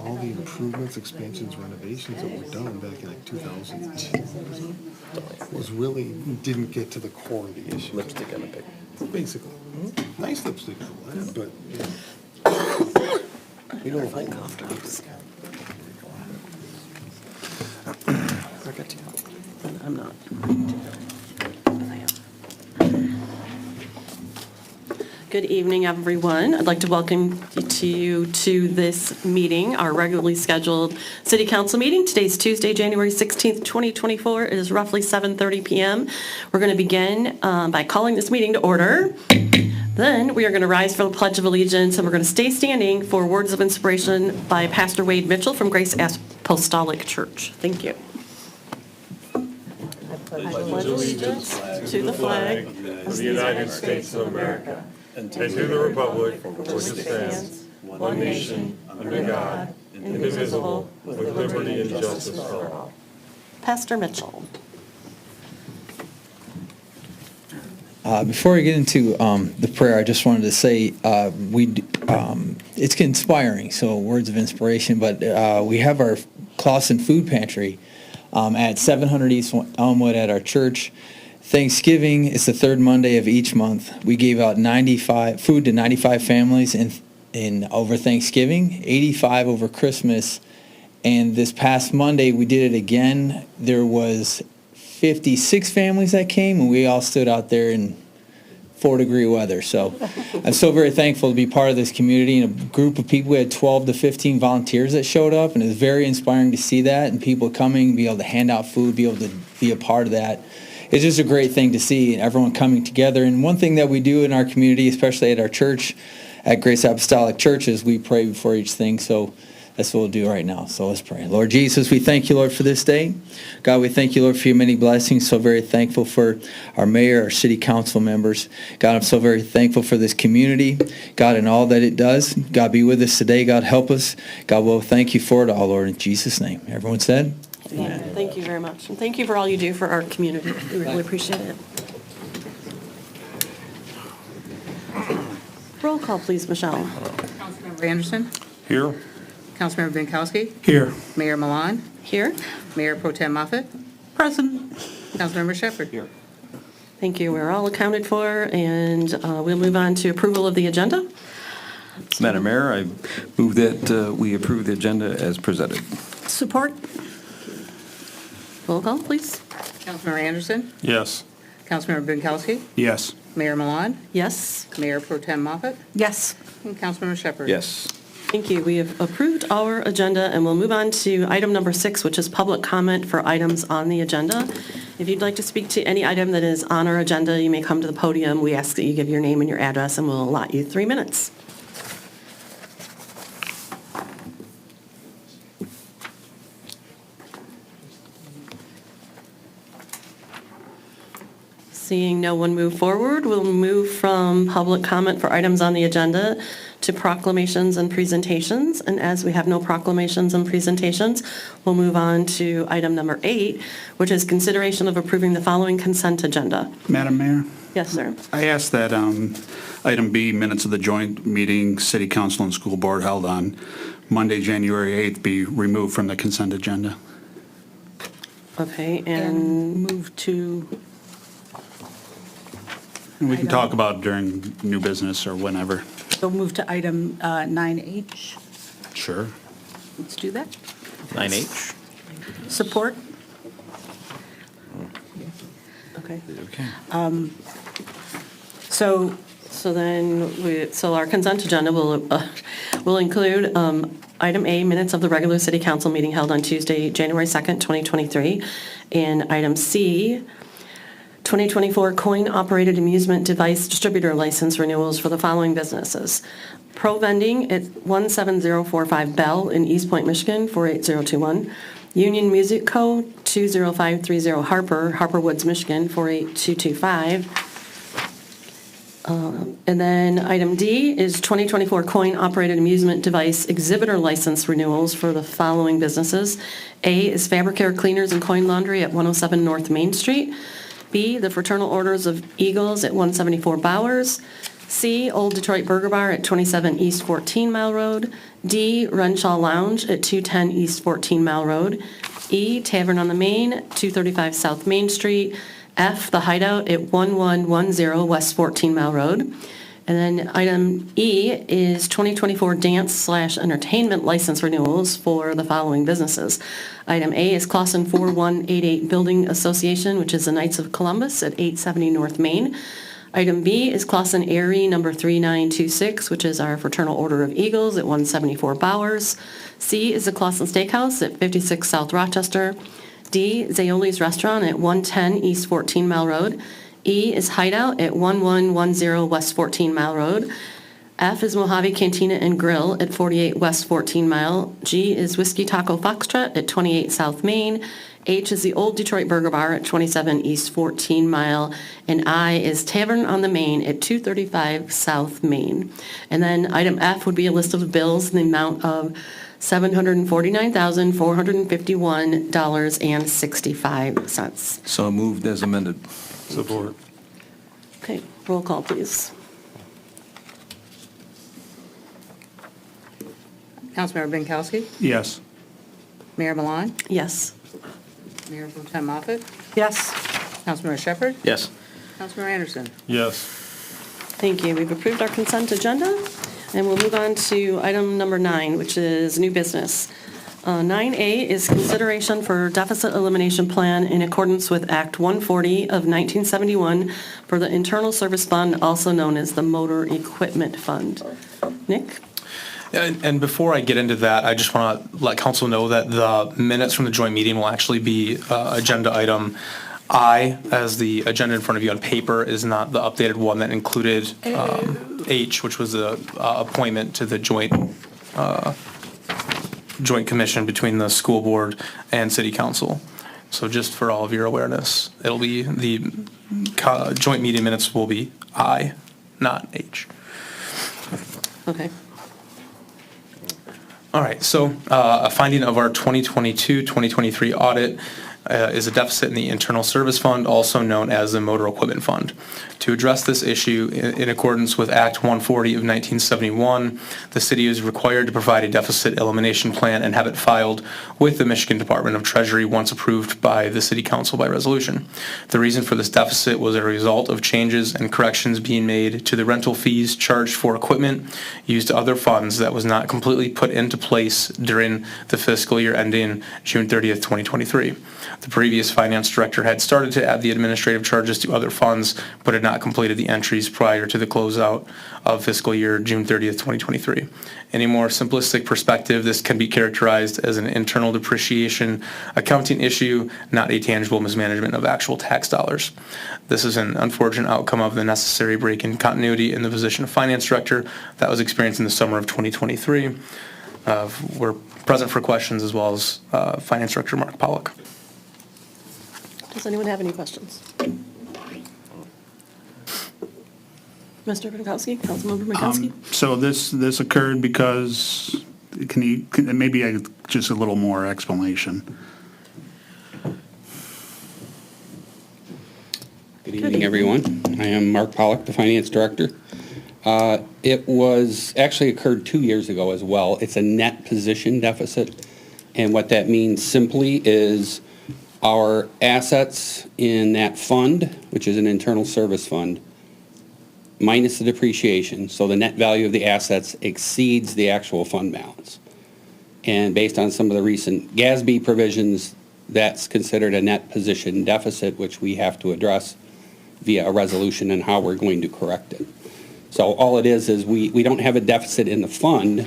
all the improvements, expansions, renovations that were done back in like 2010 was really, didn't get to the core of the issue. Lipstick on a pig. Basically. Nice lipstick, but We don't like cough drops. We're good to go. I'm not. Good evening, everyone. I'd like to welcome you to this meeting, our regularly scheduled City Council meeting. Today's Tuesday, January 16th, 2024. It is roughly 7:30 p.m. We're going to begin by calling this meeting to order. Then we are going to rise for the Pledge of Allegiance, and we're going to stay standing for words of inspiration by Pastor Wade Mitchell from Grace Apostolic Church. Thank you. I pledge allegiance to the flag of the United States of America and to the republic for which it stands, one nation, under God, indivisible, with liberty and justice for all. Pastor Mitchell. Before we get into the prayer, I just wanted to say it's inspiring, so words of inspiration, but we have our Clausen Food Pantry at 700 East Elmwood at our church. Thanksgiving is the third Monday of each month. We gave out food to 95 families in over Thanksgiving, 85 over Christmas, and this past Monday we did it again. There was 56 families that came, and we all stood out there in 4-degree weather. So I'm so very thankful to be part of this community and a group of people. We had 12 to 15 volunteers that showed up, and it was very inspiring to see that, and people coming, be able to hand out food, be able to be a part of that. It's just a great thing to see, everyone coming together. And one thing that we do in our community, especially at our church, at Grace Apostolic Church, is we pray before each thing. So that's what we'll do right now. So let's pray. Lord Jesus, we thank you, Lord, for this day. God, we thank you, Lord, for your many blessings. So very thankful for our mayor, our city council members. God, I'm so very thankful for this community, God, and all that it does. God, be with us today. God, help us. God, we'll thank you for it all, Lord, in Jesus' name. Everyone said? Amen. Thank you very much. And thank you for all you do for our community. We really appreciate it. Roll call, please, Michelle. Councilmember Anderson. Here? Councilmember Binkowski. Here. Mayor Milan. Here. Mayor Pro Tem Moffett. Present. Councilmember Shepherd. Here. Thank you. We're all accounted for, and we'll move on to approval of the agenda. Madam Mayor, I move that we approve the agenda as presented. Support. Roll call, please. Councilmember Anderson. Yes. Councilmember Binkowski. Yes. Mayor Milan. Yes. Mayor Pro Tem Moffett. Yes. And Councilmember Shepherd. Yes. Thank you. We have approved our agenda, and we'll move on to item number 6, which is public comment for items on the agenda. If you'd like to speak to any item that is on our agenda, you may come to the podium. We ask that you give your name and your address, and we'll allot you 3 minutes. Seeing no one move forward, we'll move from public comment for items on the agenda to proclamations and presentations. And as we have no proclamations and presentations, we'll move on to item number 8, which is consideration of approving the following consent agenda. Madam Mayor, Yes, sir. I ask that item B, minutes of the joint meeting, City Council and School Board held on Monday, January 8th, be removed from the consent agenda. Okay, and move to. And we can talk about it during new business or whenever. So move to item 9H. Sure. Let's do that. 9H? Support. okay. Okay. So then, so our consent agenda will include item A, minutes of the regular city council meeting held on Tuesday, January 2nd, 2023, and item C, 2024 coin-operated amusement device distributor license renewals for the following businesses. Pro Vending at 17045 Bell in East Point, Michigan, 48021. Union Music Co., 20530 Harper Woods, Michigan, 48225. And then item D is 2024 coin-operated amusement device exhibitor license renewals for the following businesses. A is Fabricare Cleaners and Coin Laundry at 107 North Main Street. B, the Fraternal Orders of Eagles at 174 Bowers. C, Old Detroit Burger Bar at 27 East 14 Mile Road. D, Renshaw Lounge at 210 East 14 Mile Road. E, Tavern on the Main, 235 South Main Street. F, The Hideout at 1110 West 14 Mile Road. And then item E is 2024 dance/entertainment license renewals for the following businesses. Item A is Clausen 4188 Building Association, which is the Knights of Columbus at 870 North Main. Item B is Clausen Erie number 3926, which is our Fraternal Order of Eagles at 174 Bowers. C is the Clausen Steakhouse at 56 South Rochester. D, Zaioli's Restaurant at 110 East 14 Mile Road. E is Hideout at 1110 West 14 Mile Road. F is Mojave Cantina and Grill at 48 West 14 Mile. G is Whiskey Taco Foxtrot at 28 South Main. H is the Old Detroit Burger Bar at 27 East 14 Mile. And I is Tavern on the Main at 235 South Main. And then item F would be a list of bills in the amount of $749,451.65. So moved as amended. Support. Okay, roll call, please. Councilmember Binkowski, Yes. Mayor Milan, Yes. Mayor Pro Tem Moffett, Yes. Councilmember Shepherd, Yes. Councilmember Anderson. Yes. Thank you. We've approved our consent agenda, and we'll move on to item number 9, which is new business. 9A is consideration for deficit elimination plan in accordance with Act 140 of 1971 for the Internal Service Fund, also known as the Motor Equipment Fund. Nick? And before I get into that, I just want to let council know that the minutes from the joint meeting will actually be agenda item I, as the agenda in front of you on paper is not the updated one that included H, which was the appointment to the joint commission between the school board and city council. So just for all of your awareness, it'll be the joint meeting minutes will be I, not H. Okay. All right, so a finding of our 2022-2023 audit is a deficit in the Internal Service Fund, also known as the Motor Equipment Fund. To address this issue, in accordance with Act 140 of 1971, the city is required to provide a deficit elimination plan and have it filed with the Michigan Department of Treasury once approved by the City Council by resolution. The reason for this deficit was a result of changes and corrections being made to the rental fees charged for equipment used to other funds that was not completely put into place during the fiscal year ending June 30th, 2023. The previous finance director had started to add the administrative charges to other funds, but had not completed the entries prior to the closeout of fiscal year June 30th, 2023. In a more simplistic perspective, this can be characterized as an internal depreciation accounting issue, not a tangible mismanagement of actual tax dollars. This is an unfortunate outcome of the necessary break in continuity in the position of finance director that was experienced in the summer of 2023. We're present for questions as well as Finance Director Mark Pollock. Does anyone have any questions? Mr. Binkowski, Councilmember Binkowski? So this occurred because, maybe just a little more explanation. Good evening, everyone. I am Mark Pollock, the Finance Director. It was actually occurred 2 years ago as well. It's a net position deficit, and what that means simply is our assets in that fund, which is an internal service fund, minus the depreciation, so the net value of the assets exceeds the actual fund balance. And based on some of the recent GASB provisions, that's considered a net position deficit, which we have to address via a resolution and how we're going to correct it. So all it is we don't have a deficit in the fund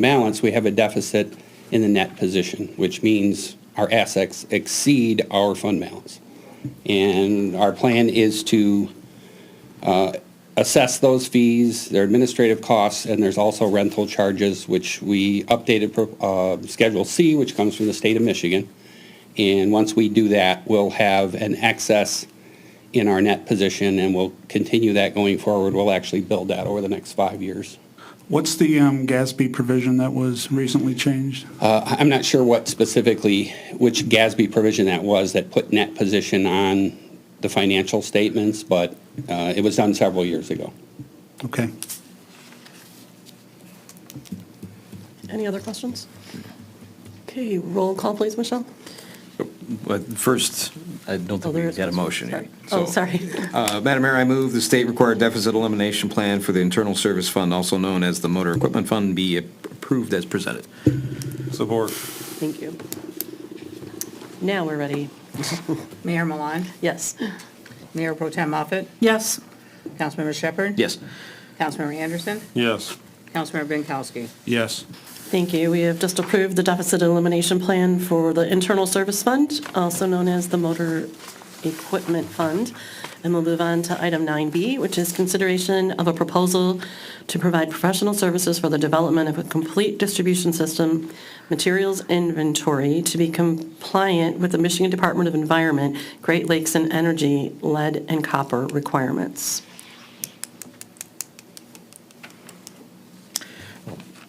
balance, we have a deficit in the net position, which means our assets exceed our fund balance. And our plan is to assess those fees, their administrative costs, and there's also rental charges, which we updated Schedule C, which comes from the state of Michigan. And once we do that, we'll have an excess in our net position, and we'll continue that going forward. We'll actually build that over the next 5 years. What's the GASB provision that was recently changed? I'm not sure which GASB provision that was that put net position on the financial statements, but it was done several years ago. Okay. Any other questions? Okay, roll call, please, Michelle. But first, I don't think there we is got a one. motion here. Sorry. Oh, So, sorry. Madam Mayor, I move the state-required deficit elimination plan for the internal service fund, also known as the motor equipment fund, be approved as presented. Support. Thank you. Now we're ready. Mayor Milan, Yes. Mayor Pro Tem Moffett, Yes. Councilmember Shepherd. Yes. Councilmember Anderson, Yes. Councilmember Binkowski. Yes. Thank you. We have just approved the deficit elimination plan for the internal service fund, also known as the motor equipment fund. And we'll move on to item 9B, which is consideration of a proposal to provide professional services for the development of a complete distribution system materials inventory to be compliant with the Michigan Department of Environment, Great Lakes and Energy lead and copper requirements.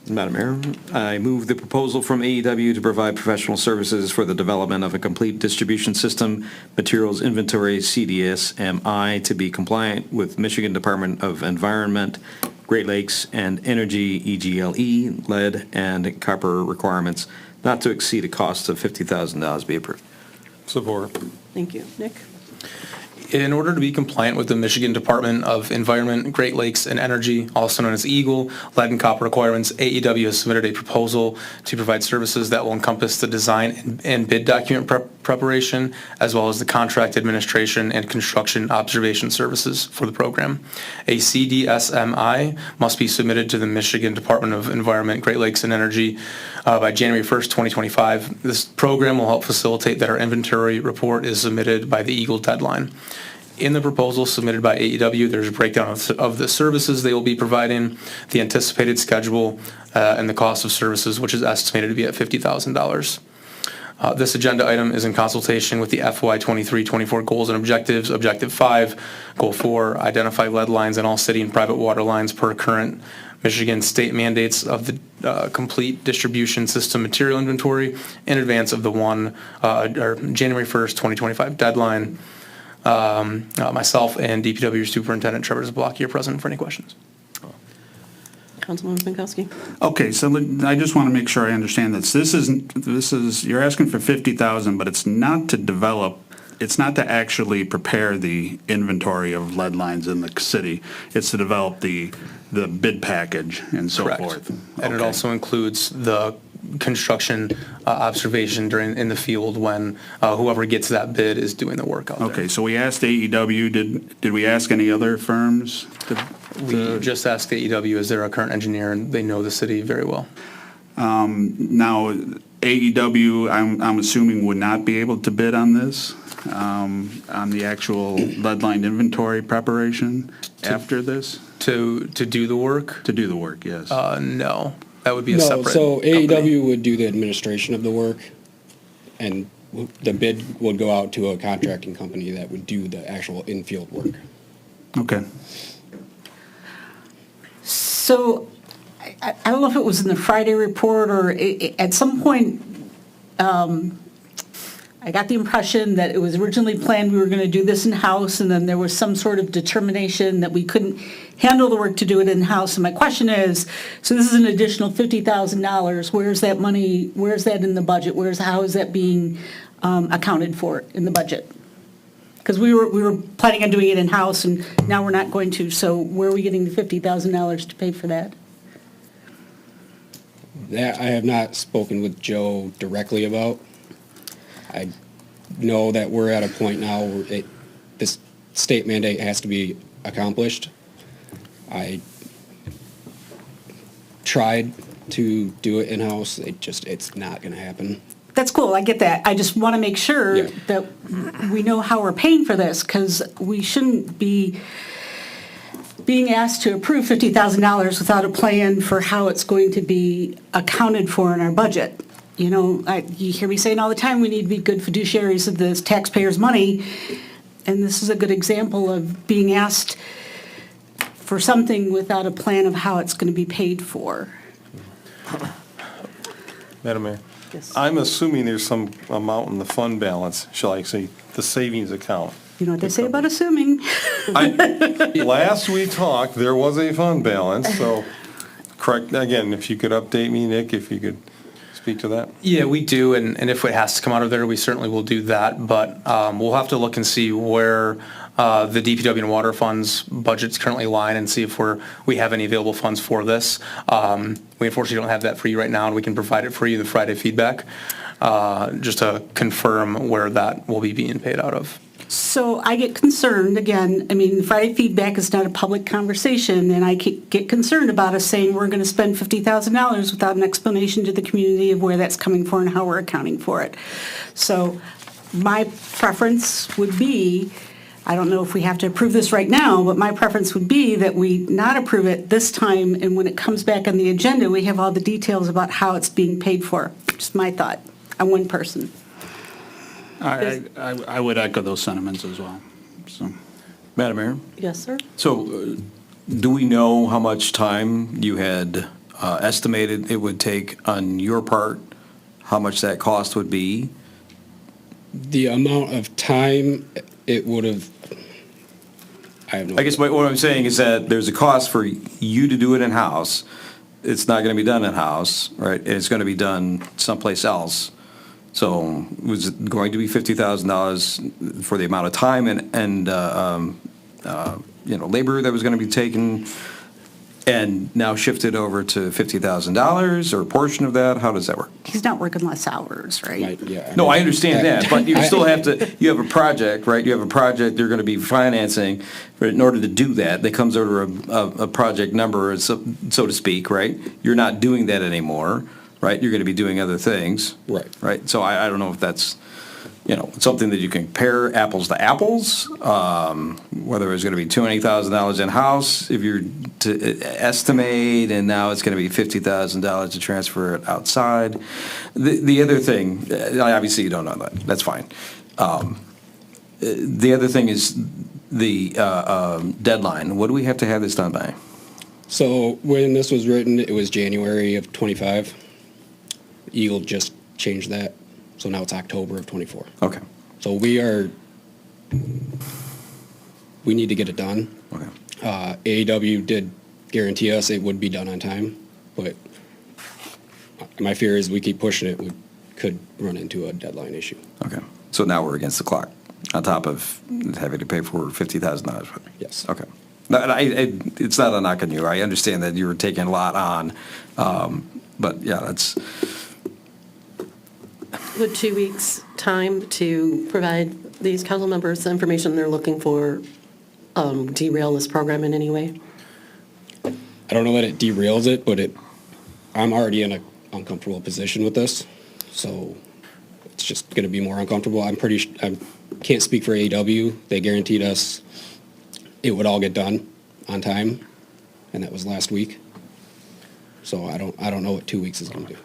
Madam Mayor, I move the proposal from AEW to provide professional services for the development of a complete distribution system, materials inventory, CDS-MI, to be compliant with Michigan Department of Environment, Great Lakes and Energy, EGLE, lead and copper requirements, not to exceed a cost of $50,000 be approved. Support. Thank you. Nick? In order to be compliant with the Michigan Department of Environment, Great Lakes and Energy, also known as EGLE, lead and copper requirements, AEW has submitted a proposal to provide services that will encompass the design and bid document preparation, as well as the contract administration and construction observation services for the program. A CDSMI must be submitted to the Michigan Department of Environment, Great Lakes and Energy by January 1st, 2025. This program will help facilitate that our inventory report is submitted by the EGLE deadline. In the proposal submitted by AEW, there's a breakdown of the services they will be providing, the anticipated schedule, and the cost of services, which is estimated to be at $50,000. This agenda item is in consultation with the FY 23-24 goals and objectives. Objective 5, Goal 4, identify lead lines in all city and private water lines per current Michigan state mandates of the complete distribution system material inventory in advance of the January 1st, 2025 deadline. Myself and DPW Superintendent Trevor Zablock here present for any questions. Councilwoman Binkowski? Okay, so I just want to make sure I understand this. This is, you're asking for 50,000, but it's not to develop, it's not to actually prepare the inventory of lead lines in the city. It's to develop the bid package and so Correct. forth. And it Okay. also includes the construction observation in the field when whoever gets that bid is doing the work out there. Okay, so we asked AEW, did we ask any other firms? We just asked AEW, is there a current engineer, and they know the city very well. Now, AEW, I'm assuming would not be able to bid on this, on the actual lead line inventory preparation after this? To do the work? To do the work, yes. No, that would be a No, separate so company. AEW would do the administration of the work, and the bid would go out to a contracting company that would do the actual in-field work. Okay. So, I don't know if it was in the Friday report or at some point, I got the impression that it was originally planned we were going to do this in-house, and then there was some sort of determination that we couldn't handle the work to do it in-house. And my question is, so this is an additional $50,000. Where's that money, where's that in the budget? How is that being accounted for in the budget? Because we were planning on doing it in-house, and now we're not going to. So where are we getting the $50,000 to pay for that? That I have not spoken with Joe directly about. I know that we're at a point now where this state mandate has to be accomplished. I tried to do it in-house. It's not going to happen. That's cool, I get that. I just want to make sure Yeah. that we know how we're paying for this, because we shouldn't be being asked to approve $50,000 without a plan for how it's going to be accounted for in our budget. You know, you hear me saying all the time, we need to be good fiduciaries of this taxpayers' money, and this is a good example of being asked for something without a plan of how it's going to be paid for. Madam Mayor? Yes. I'm assuming there's some amount in the fund balance, shall I say, the savings account, You know what they say about assuming. Last we talked, there was a fund balance, so correct, again, if you could update me, Nick, if you could speak to that. Yeah, we do, and if it has to come out of there, we certainly will do that, but we'll have to look and see where the DPW and water funds budgets currently line and see if we have any available funds for this. We unfortunately don't have that for you right now, and we can provide it for you, the Friday feedback, just to confirm where that will be being paid out of. So I get concerned, again, I mean, Friday feedback is not a public conversation, and I get concerned about us saying we're going to spend $50,000 without an explanation to the community of where that's coming for and how we're accounting for it. So my preference would be, I don't know if we have to approve this right now, but my preference would be that we not approve it this time, and when it comes back on the agenda, we have all the details about how it's being paid for. Just my thought. I'm one person. I would echo those sentiments as well, so. Madam Mayor? Yes, sir? So do we know how much time you had estimated it would take on your part, how much that cost would be? The amount of time it would have, I have no. I guess what I'm saying is that there's a cost for you to do it in-house. It's not going to be done in-house, right? It's going to be done someplace else. So was it going to be $50,000 for the amount of time and labor that was going to be taken, and now shifted over to $50,000 or a portion of that? How does that work? He's not working less hours, right? Right, yeah. No, I understand that, but you still have to, you have a project, right? You have a project you're going to be financing, but in order to do that, that comes over a project number, so to speak, right? You're not doing that anymore, right? You're going to be doing other things. Right. Right? So I don't know if that's, something that you can compare apples to apples, whether it's going to be $20,000 in-house, if you're to estimate, and now it's going to be $50,000 to transfer it outside. The other thing, obviously you don't know that, that's fine. The other thing is the deadline. What do we have to have this done by? So when this was written, it was January of '25. Eagle just changed that, so now it's October of '24. Okay. So we need to get it done. Okay. AEW did guarantee us it would be done on time, but my fear is we keep pushing it, we could run into a deadline issue. Okay. So now we're against the clock, on top of having to pay for $50,000. Yes. Okay. No, it's not a knock on you. I understand that you were taking a lot on, but yeah, that's. Would 2 weeks' time to provide these council members the information they're looking for derail this program in any way? I don't know that it derails it, but I'm already in an uncomfortable position with this, so it's just going to be more uncomfortable. I can't speak for AEW. They guaranteed us it would all get done on time, and that was last week. So I don't know what 2 weeks is going to do,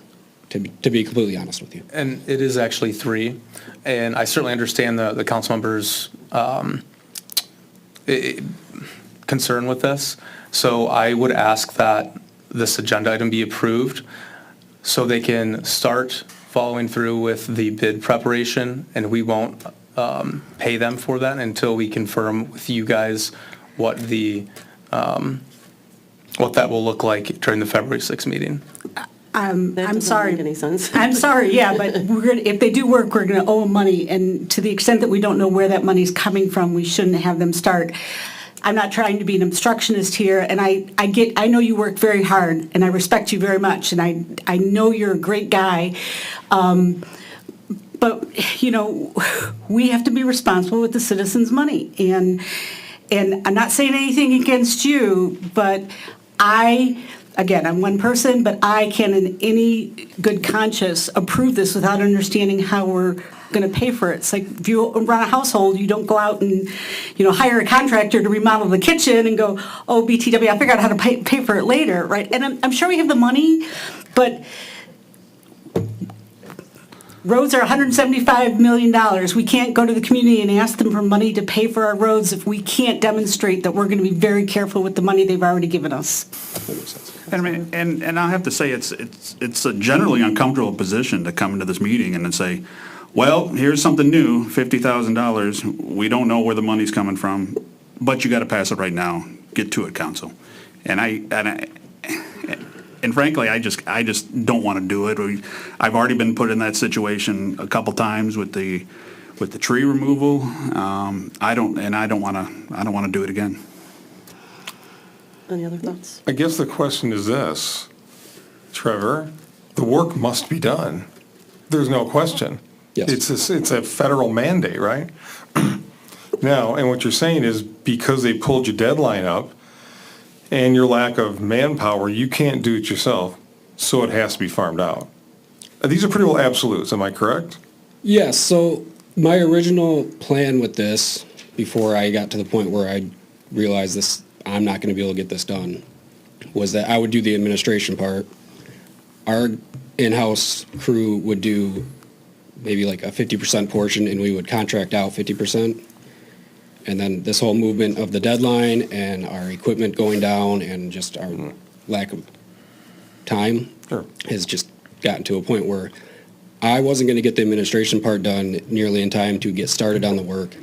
to be completely honest with you. And it is actually 3, and I certainly understand the council members' concern with this. So I would ask that this agenda item be approved so they can start following through with the bid preparation, and we won't pay them for that until we confirm with you guys what that will look like during the February 6th meeting. I'm That doesn't sorry. make any sense. I'm sorry, yeah, but if they do work, we're going to owe them money, and to the extent that we don't know where that money's coming from, we shouldn't have them start. I'm not trying to be an obstructionist here, and I know you work very hard, and I respect you very much, and I know you're a great guy. But, we have to be responsible with the citizens' money, and I'm not saying anything against you, but again, I'm one person, but I can in any good conscience approve this without understanding how we're going to pay for it. It's like if you run a household, you don't go out and, hire a contractor to remodel the kitchen and go, oh, BTW, I'll figure out how to pay for it later, right? And I'm sure we have the money, but roads are $175 million. We can't go to the community and ask them for money to pay for our roads if we can't demonstrate that we're going to be very careful with the money they've already given us. That makes sense. And I have to say, it's a generally uncomfortable position to come into this meeting and then say, well, here's something new, $50,000. We don't know where the money's coming from, but you got to pass it right now. Get to it, council. And frankly, I just don't want to do it. I've already been put in that situation a couple times with the tree removal. I don't want to do it again. Any other thoughts? I guess the question is this, Trevor, the work must be done. There's no question. Yes. It's a federal mandate, right? Now, and what you're saying is because they pulled your deadline up and your lack of manpower, you can't do it yourself, so it has to be farmed out. These are pretty well absolutes, am I correct? Yes, so my original plan with this, before I got to the point where I realized this, I'm not gonna be able to get this done, was that I would do the administration part. Our in-house crew would do maybe like a 50% portion, and we would contract out 50%. And then this whole movement of the deadline and our equipment going down and just our lack of time Sure. has just gotten to a point where I wasn't going to get the administration part done nearly in time to get started on the work.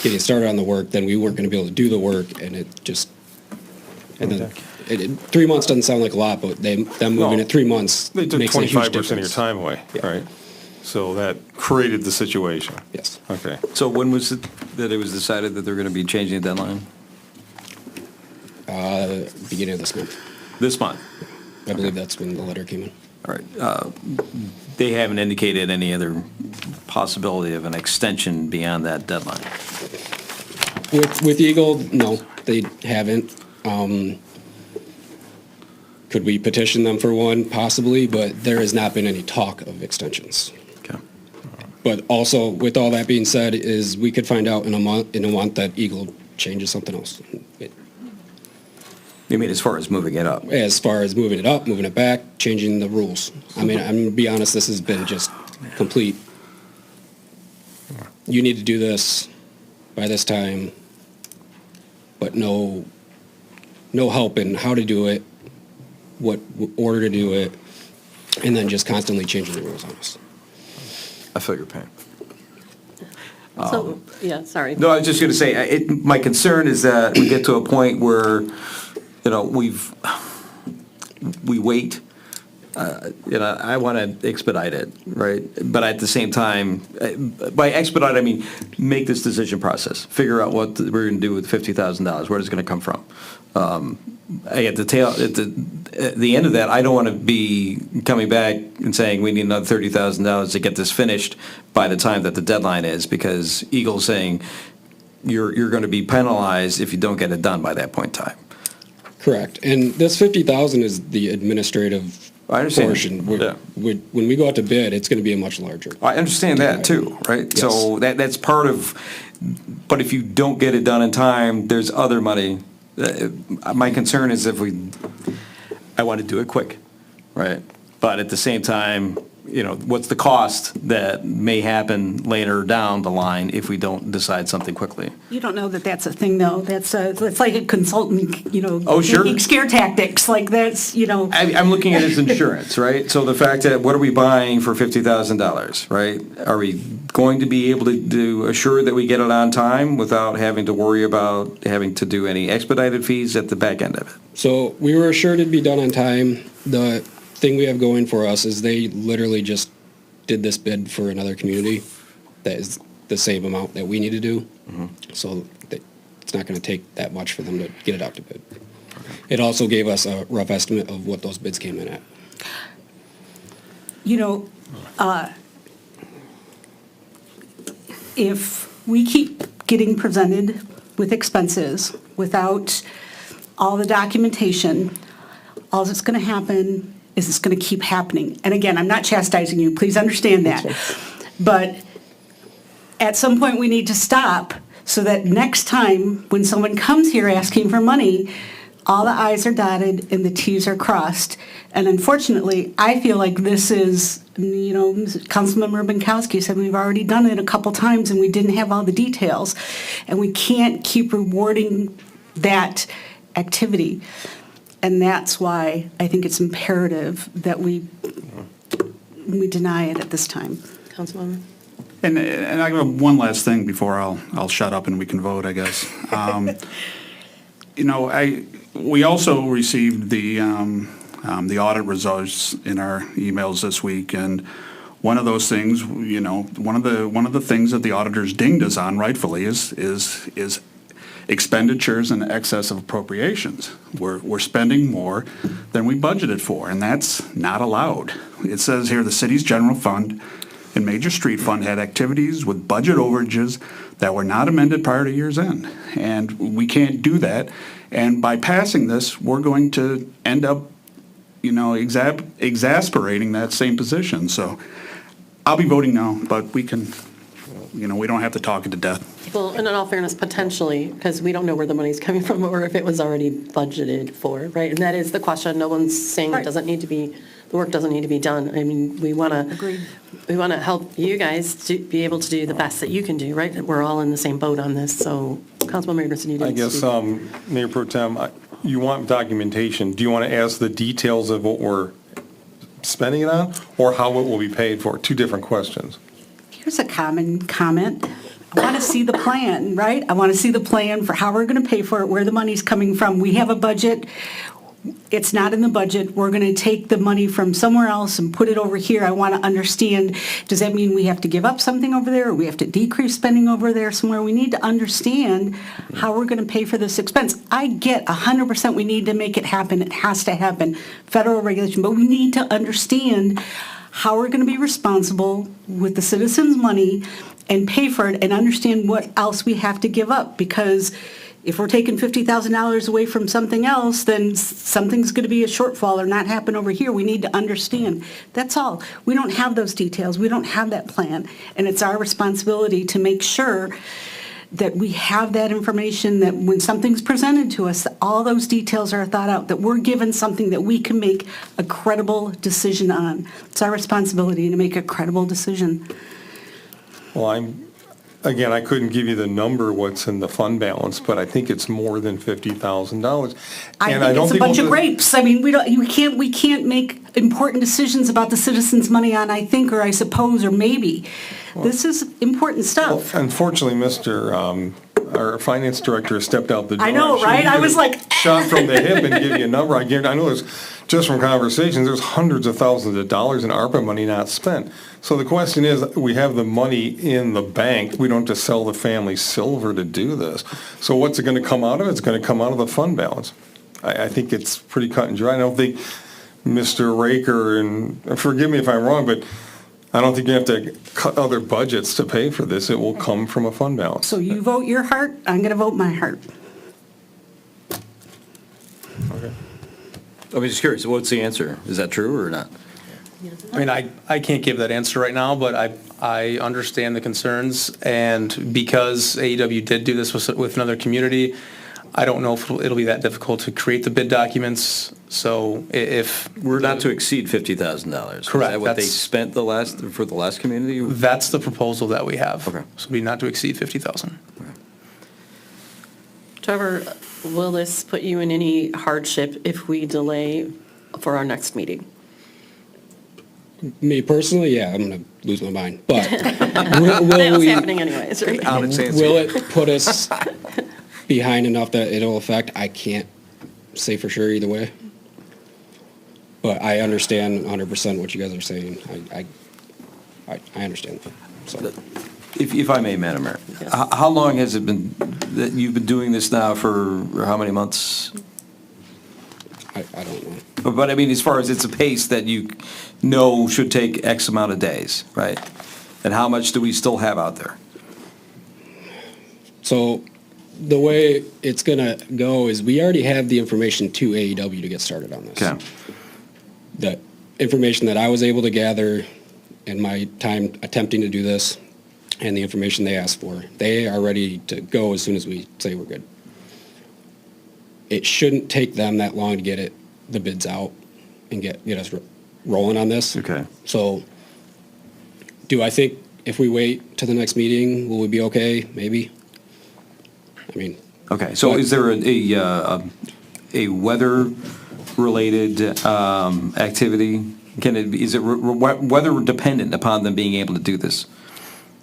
Getting started on the work, then we weren't going to be able to do the work, and it just, and then 3 months doesn't sound like a lot, but them moving No. it 3 months They took makes a huge 25% of your difference. time away, Yeah. right? So that created the situation. Yes. Okay. So when was it that it was decided that they're going to be changing the deadline? Beginning of this month. This month? I believe that's when the letter came in. All right. They haven't indicated any other possibility of an extension beyond that deadline? With Eagle, no, they haven't. Could we petition them for one? Possibly, but there has not been any talk of extensions. Okay. But also, with all that being said, is we could find out in a month that Eagle changes something else. You mean as far as moving it up? As far as moving it up, moving it back, changing the rules. I mean, I'm gonna be honest, this has been just complete. You need to do this by this time, but no help in how to do it, what order to do it, and then just constantly changing the rules on us. I feel your pain. So, yeah, sorry. No, I was just going to say, my concern is that we get to a point where, we wait. I want to expedite it, right? But at the same time, by expedite, I mean, make this decision process. Figure out what we're going to do with $50,000, where it's going to come from. At the end of that, I don't want to be coming back and saying we need another $30,000 to get this finished by the time that the deadline is, because Eagle's saying you're going to be penalized if you don't get it done by that point in time. Correct. And this 50,000 is the administrative I understand. portion. Yeah. When we go out to bid, it's gonna be a much larger. I understand that too, right? So that's part of, but if you don't get it done in time, there's other money. My concern is I want to do it quick, right? But at the same time, what's the cost that may happen later down the line if we don't decide something quickly? You don't know that that's a thing, though. It's like a consultant, Oh, sure. taking scare tactics, like that's, I'm looking at it as insurance, right? So the fact that, what are we buying for $50,000, right? Are we going to be able to assure that we get it on time without having to worry about having to do any expedited fees at the back end of it? So we were assured it'd be done on time. The thing we have going for us is they literally just did this bid for another community that is the same amount that we need to do. So it's not going to take that much for them to get it out to bid. It also gave us a rough estimate of what those bids came in at. If we keep getting presented with expenses without all the documentation, all that's going to happen is it's going to keep happening. And again, I'm not chastising you, please understand that. But at some point, we need to stop so that next time when someone comes here asking for money, all the i's are dotted and the t's are crossed. And unfortunately, I feel like this is, Councilmember Binkowski said we've already done it a couple times and we didn't have all the details. And we can't keep rewarding that activity. And that's why I think it's imperative that we deny it at this time. Councilwoman? And I have one last thing before I'll shut up and we can vote, I guess. You know, we also received the audit results in our emails this week, and one of those things, you know, one of the things that the auditors dinged us on rightfully is expenditures in excess of appropriations. We're spending more than we budgeted for, and that's not allowed. It says here the city's general fund and major street fund had activities with budget overages that were not amended prior to year's end. And we can't do that. And by passing this, we're going to end up, you know, exasperating that same position. So I'll be voting no, but we can, you know, we don't have to talk it to death. Well, and in all fairness, potentially, because we don't know where the money's coming from or if it was already budgeted for, right? And that is the question. No one's saying it Right. doesn't need to be, the work doesn't need to be done. I mean, we want to. Agreed. We want to help you guys to be able to do the best that you can do, right? We're all in the same boat on this, so Councilman Anderson, you I didn't guess, speak. Mayor Pro Tem, you want documentation. Do you want to ask the details of what we're spending it on, or how it will be paid for? Two different questions. Here's a common comment. I want to see the plan, right? I want to see the plan for how we're going to pay for it, where the money's coming from. We have a budget. It's not in the budget. We're going to take the money from somewhere else and put it over here. I want to understand, does that mean we have to give up something over there, or we have to decrease spending over there somewhere? We need to understand how we're going to pay for this expense. I get 100% we need to make it happen. It has to happen, federal regulation, but we need to understand how we're going to be responsible with the citizens' money and pay for it, and understand what else we have to give up, because if we're taking $50,000 away from something else, then something's going to be a shortfall or not happen over here. We need to understand. That's all. We don't have those details. We don't have that plan. And it's our responsibility to make sure that we have that information, that when something's presented to us, that all those details are thought out, that we're given something that we can make a credible decision on. It's our responsibility to make a credible decision. Well, again, I couldn't give you the number, what's in the fund balance, but I think it's more than $50,000. I And think don't it's a bunch we'll of just- grapes. I mean, we can't make important decisions about the citizens' money on I think, or I suppose, or maybe. This is important stuff. Unfortunately, our finance director has stepped out the door. I know, She right? I could've was like- Shot from the hip and give you a number. I know there's, just from conversations, there's hundreds of thousands of dollars in ARPA money not spent. So the question is, we have the money in the bank. We don't have to sell the family silver to do this. So what's it going to come out of? It's going to come out of the fund balance. I think it's pretty cut and dry. I don't think Mr. Raker, and forgive me if I'm wrong, but I don't think you have to cut other budgets to pay for this. It will come from a fund balance. So you vote your heart, I'm going to vote my heart. Okay. I'm just curious, what's the answer? Is that true or not? I mean, I can't give that answer right now, but I understand the concerns, and because AEW did do this with another community, I don't know if it'll be that difficult to create the bid documents, so if. We're not to exceed $50,000. Is Correct, that what they that's- spent for the last community? That's the proposal that we have. Okay. So it'd be not to exceed 50,000. Trevor, will this put you in any hardship if we delay for our next meeting? Me personally, yeah, I'm going to lose my mind. But That will was we, happening anyways, right? will it put us behind enough that it'll affect? I can't say for sure either way. But I understand 100% what you guys are saying. I understand that. So. If I may, Madam Mayor, Yes. how long has it been that you've been doing this now for how many months? I don't know. But I mean, as far as it's a pace that you know should take X amount of days, right? And how much do we still have out there? So the way it's going to go is we already have the information to AEW to get started on this. Okay. The information that I was able to gather in my time attempting to do this and the information they asked for, they are ready to go as soon as we say we're good. It shouldn't take them that long to get the bids out and get us rolling on this. Okay. So do I think if we wait to the next meeting, will we be okay? Maybe. I mean. Okay, so is there a weather-related activity? Is it weather dependent upon them being able to do this?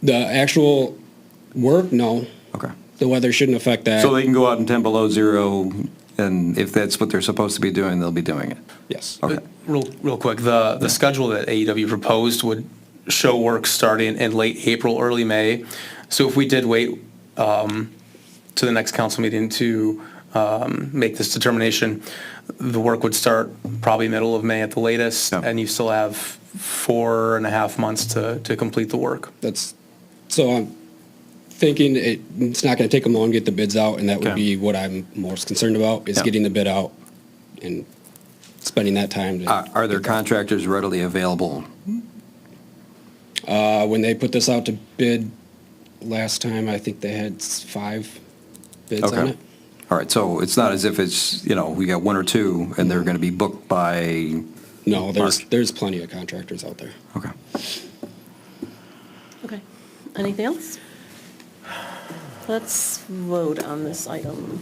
The actual work, no. Okay. The weather shouldn't affect that. So they can go out in 10 below zero, and if that's what they're supposed to be doing, they'll be doing it? Yes. Okay. Real quick, the schedule that AEW proposed would show work starting in late April, early May. So if we did wait to the next council meeting to make this determination, the work would start probably middle of May at the latest, Yeah. and you still have 4.5 months to complete the work. So I'm thinking it's not going to take them long to get the bids out, and that would Okay. be what I'm most concerned about, is Yeah. getting the bid out and spending that time. Are there contractors readily available? When they put this out to bid last time, I think they had 5 bids on Okay. it. All right, so it's not as if it's, we got 1 or 2, and they're going to be booked by, No, March. there's plenty of contractors out there. okay. Okay. Anything else? Let's vote on this item.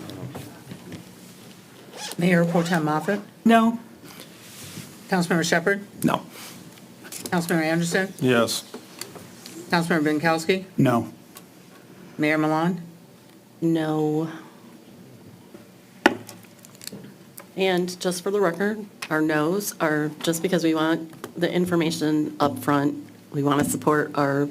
Mayor Pro Tem Moffett, No? Councilmember Shepherd, No. Councilmember Anderson, Yes. Councilmember Binkowski, No. Mayor Milan. No. And just for the record, our no's are just because we want the information up front. We want to support our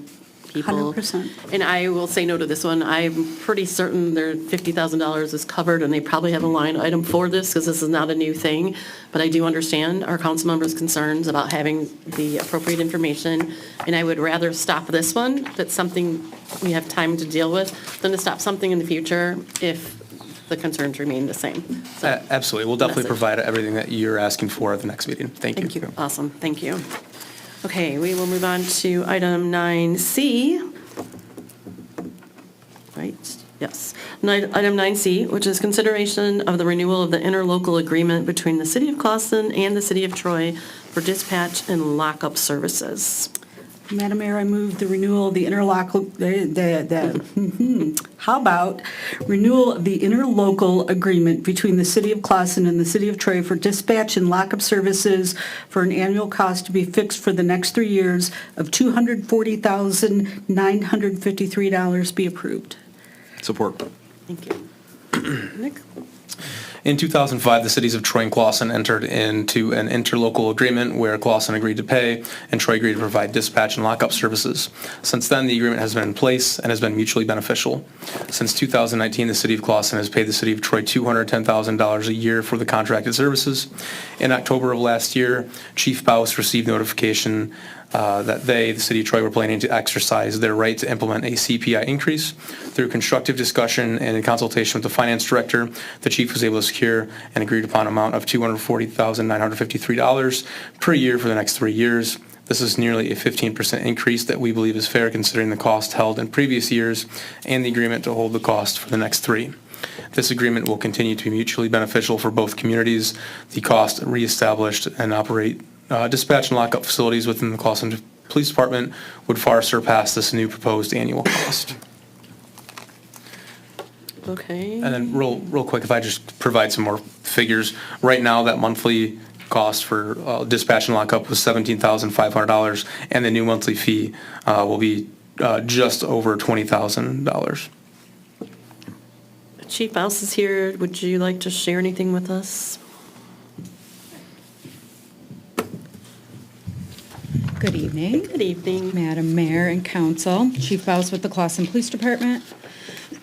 people. 100%. And I will say no to this one. I'm pretty certain their $50,000 is covered, and they probably have a line item for this, because this is not a new thing. But I do understand our council members' concerns about having the appropriate information, and I would rather stop this one, if it's something we have time to deal with, than to stop something in the future if the concerns remain the same. So, Absolutely. We'll definitely Message. provide everything that you're asking for at the next meeting. Thank you. Thank you. Awesome. Thank you. Okay, we will move on to item 9C. Right, yes. Item 9C, which is consideration of the renewal of the interlocal agreement between the City of Clawson and the City of Troy for dispatch and lockup services. Madam Mayor, I move the renewal of the how about renewal of the interlocal agreement between the City of Clawson and the City of Troy for dispatch and lockup services for an annual cost to be fixed for the next 3 years of $240,953 be approved. Support. Thank you. Nick? In 2005, the cities of Troy and Clawson entered into an interlocal agreement where Clawson agreed to pay and Troy agreed to provide dispatch and lockup services. Since then, the agreement has been in place and has been mutually beneficial. Since 2019, the city of Clawson has paid the city of Troy $210,000 a year for the contracted services. In October of last year, Chief Baus received notification that the city of Troy, were planning to exercise their right to implement a CPI increase. Through constructive discussion and in consultation with the finance director, the chief was able to secure an agreed upon amount of $240,953 per year for the next 3 years. This is nearly a 15% increase that we believe is fair considering the cost held in previous years and the agreement to hold the cost for the next 3. This agreement will continue to be mutually beneficial for both communities. The cost reestablished and operate dispatch and lockup facilities within the Clawson Police Department would far surpass this new proposed annual cost. Okay. And then real quick, if I just provide some more figures. Right now, that monthly cost for dispatch and lockup was $17,500, and the new monthly fee will be just over $20,000. Chief Baus is here. Would you like to share anything with us? Good evening, Good evening. Madam Mayor and Council. Chief Baus with the Clawson Police Department.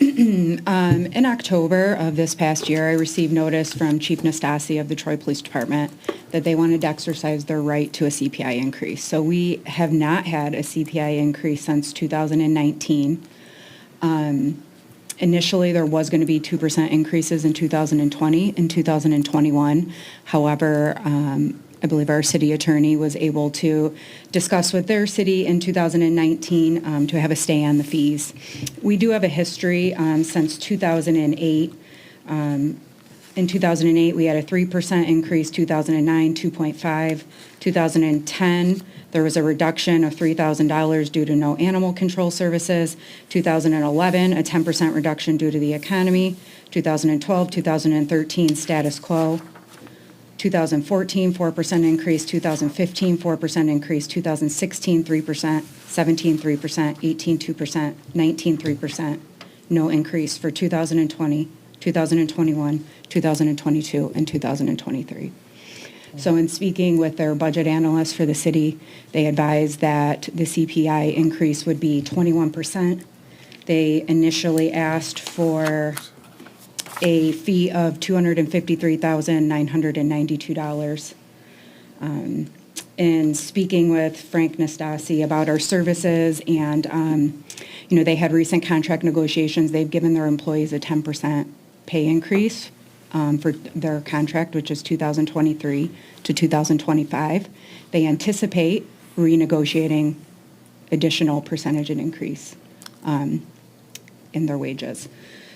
In October of this past year, I received notice from Chief Nastasi of the Troy Police Department that they wanted to exercise their right to a CPI increase. So we have not had a CPI increase since 2019. Initially, there was going to be 2% increases in 2020 and 2021. However, I believe our city attorney was able to discuss with their city in 2019 to have a stay on the fees. We do have a history since 2008. In 2008, we had a 3% increase, 2009, 2.5, 2010, there was a reduction of $3,000 due to no animal control services, 2011, a 10% reduction due to the economy, 2012, 2013, status quo. 2014, 4% increase, 2015, 4% increase, 2016, 3%, 17, 3%, 18, 2%, 19, 3%, no increase for 2020, 2021, 2022, and 2023. So in speaking with their budget analyst for the city, they advised that the CPI increase would be 21%. They initially asked for a fee of $253,992. In speaking with Frank Nastasi about our services and, they had recent contract negotiations, they've given their employees a 10% pay increase for their contract, which is 2023 to 2025. They anticipate renegotiating additional percentage and increase in their wages.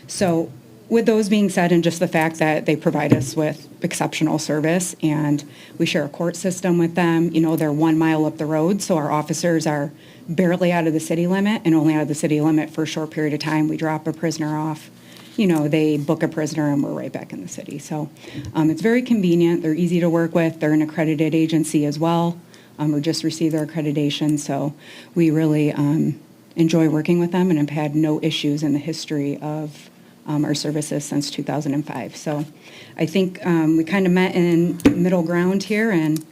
So with those being said, and just the fact that they provide us with exceptional service and we share a court system with them, they're 1 mile up the road, so our officers are barely out of the city limit and only out of the city limit for a short period of time. We drop a prisoner off, they book a prisoner and we're right back in the city. So it's very convenient. They're easy to work with. They're an accredited agency as well. We just received their accreditation, so we really enjoy working with them and have had no issues in the history of our services since 2005. So I think we kind of met in middle ground here, and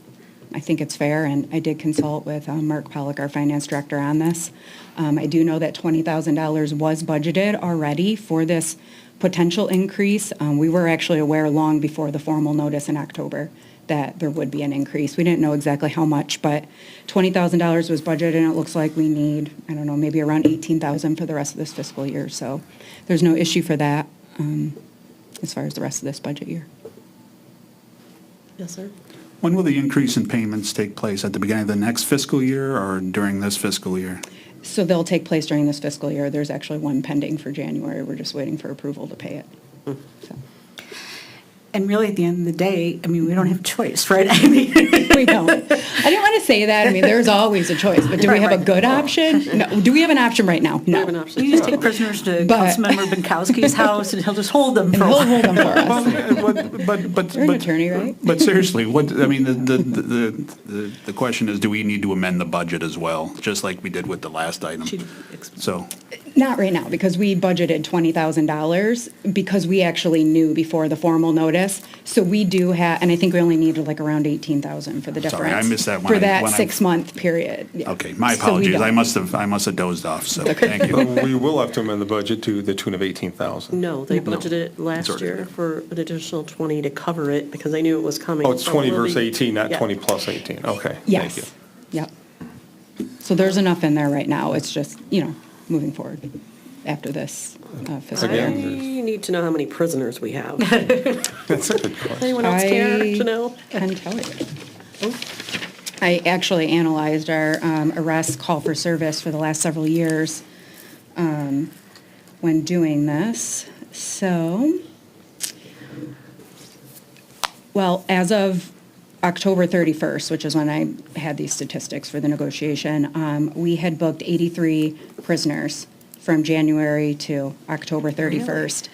I think it's fair, and I did consult with Mark Pollock, our finance director, on this. I do know that $20,000 was budgeted already for this potential increase. We were actually aware long before the formal notice in October that there would be an increase. We didn't know exactly how much, but $20,000 was budgeted, and it looks like we need, maybe around $18,000 for the rest of this fiscal year. So there's no issue for that as far as the rest of this budget year. Yes, sir. When will the increase in payments take place? At the beginning of the next fiscal year or during this fiscal year? So they'll take place during this fiscal year. There's actually one pending for January. We're just waiting for approval to pay it. So. And really, at the end of the day, we don't have a choice, right? We don't. I didn't want to say that. There's always a choice, but do we have a good option? No. Do we have an option right now? No. We have an option. You just take prisoners to Councilmember Binkowski's house, and he'll just hold them for a while. He'll hold them for us. But You're an attorney, right? But seriously, the question is, do we need to amend the budget as well, just like we did with the last item? So. Not right now, because we budgeted $20,000 because we actually knew before the formal notice. So we do have, and I think we only needed like around $18,000 for the difference. Sorry, I missed that for that 6-month period. Yeah. Okay, my So we apologies. don't. I must have dozed off, so thank you. We will have to amend the budget to the tune of 18,000. No, they budgeted last already year there. for an additional 20 to cover it because they knew it was coming. Oh, it's So 20 we'll versus be- 18, not Yeah. 20 plus 18. Okay, thank Yes. you. Yep. So there's enough in there right now. It's just, moving forward after this fiscal I year. Again, need to know how many prisoners we have. That's a good question. Anyone else care I to know? can tell you. I actually analyzed our arrest call for service for the last several years when doing this. So, well, as of October 31st, which is when I had these statistics for the negotiation, we had booked 83 prisoners from January to October 31st.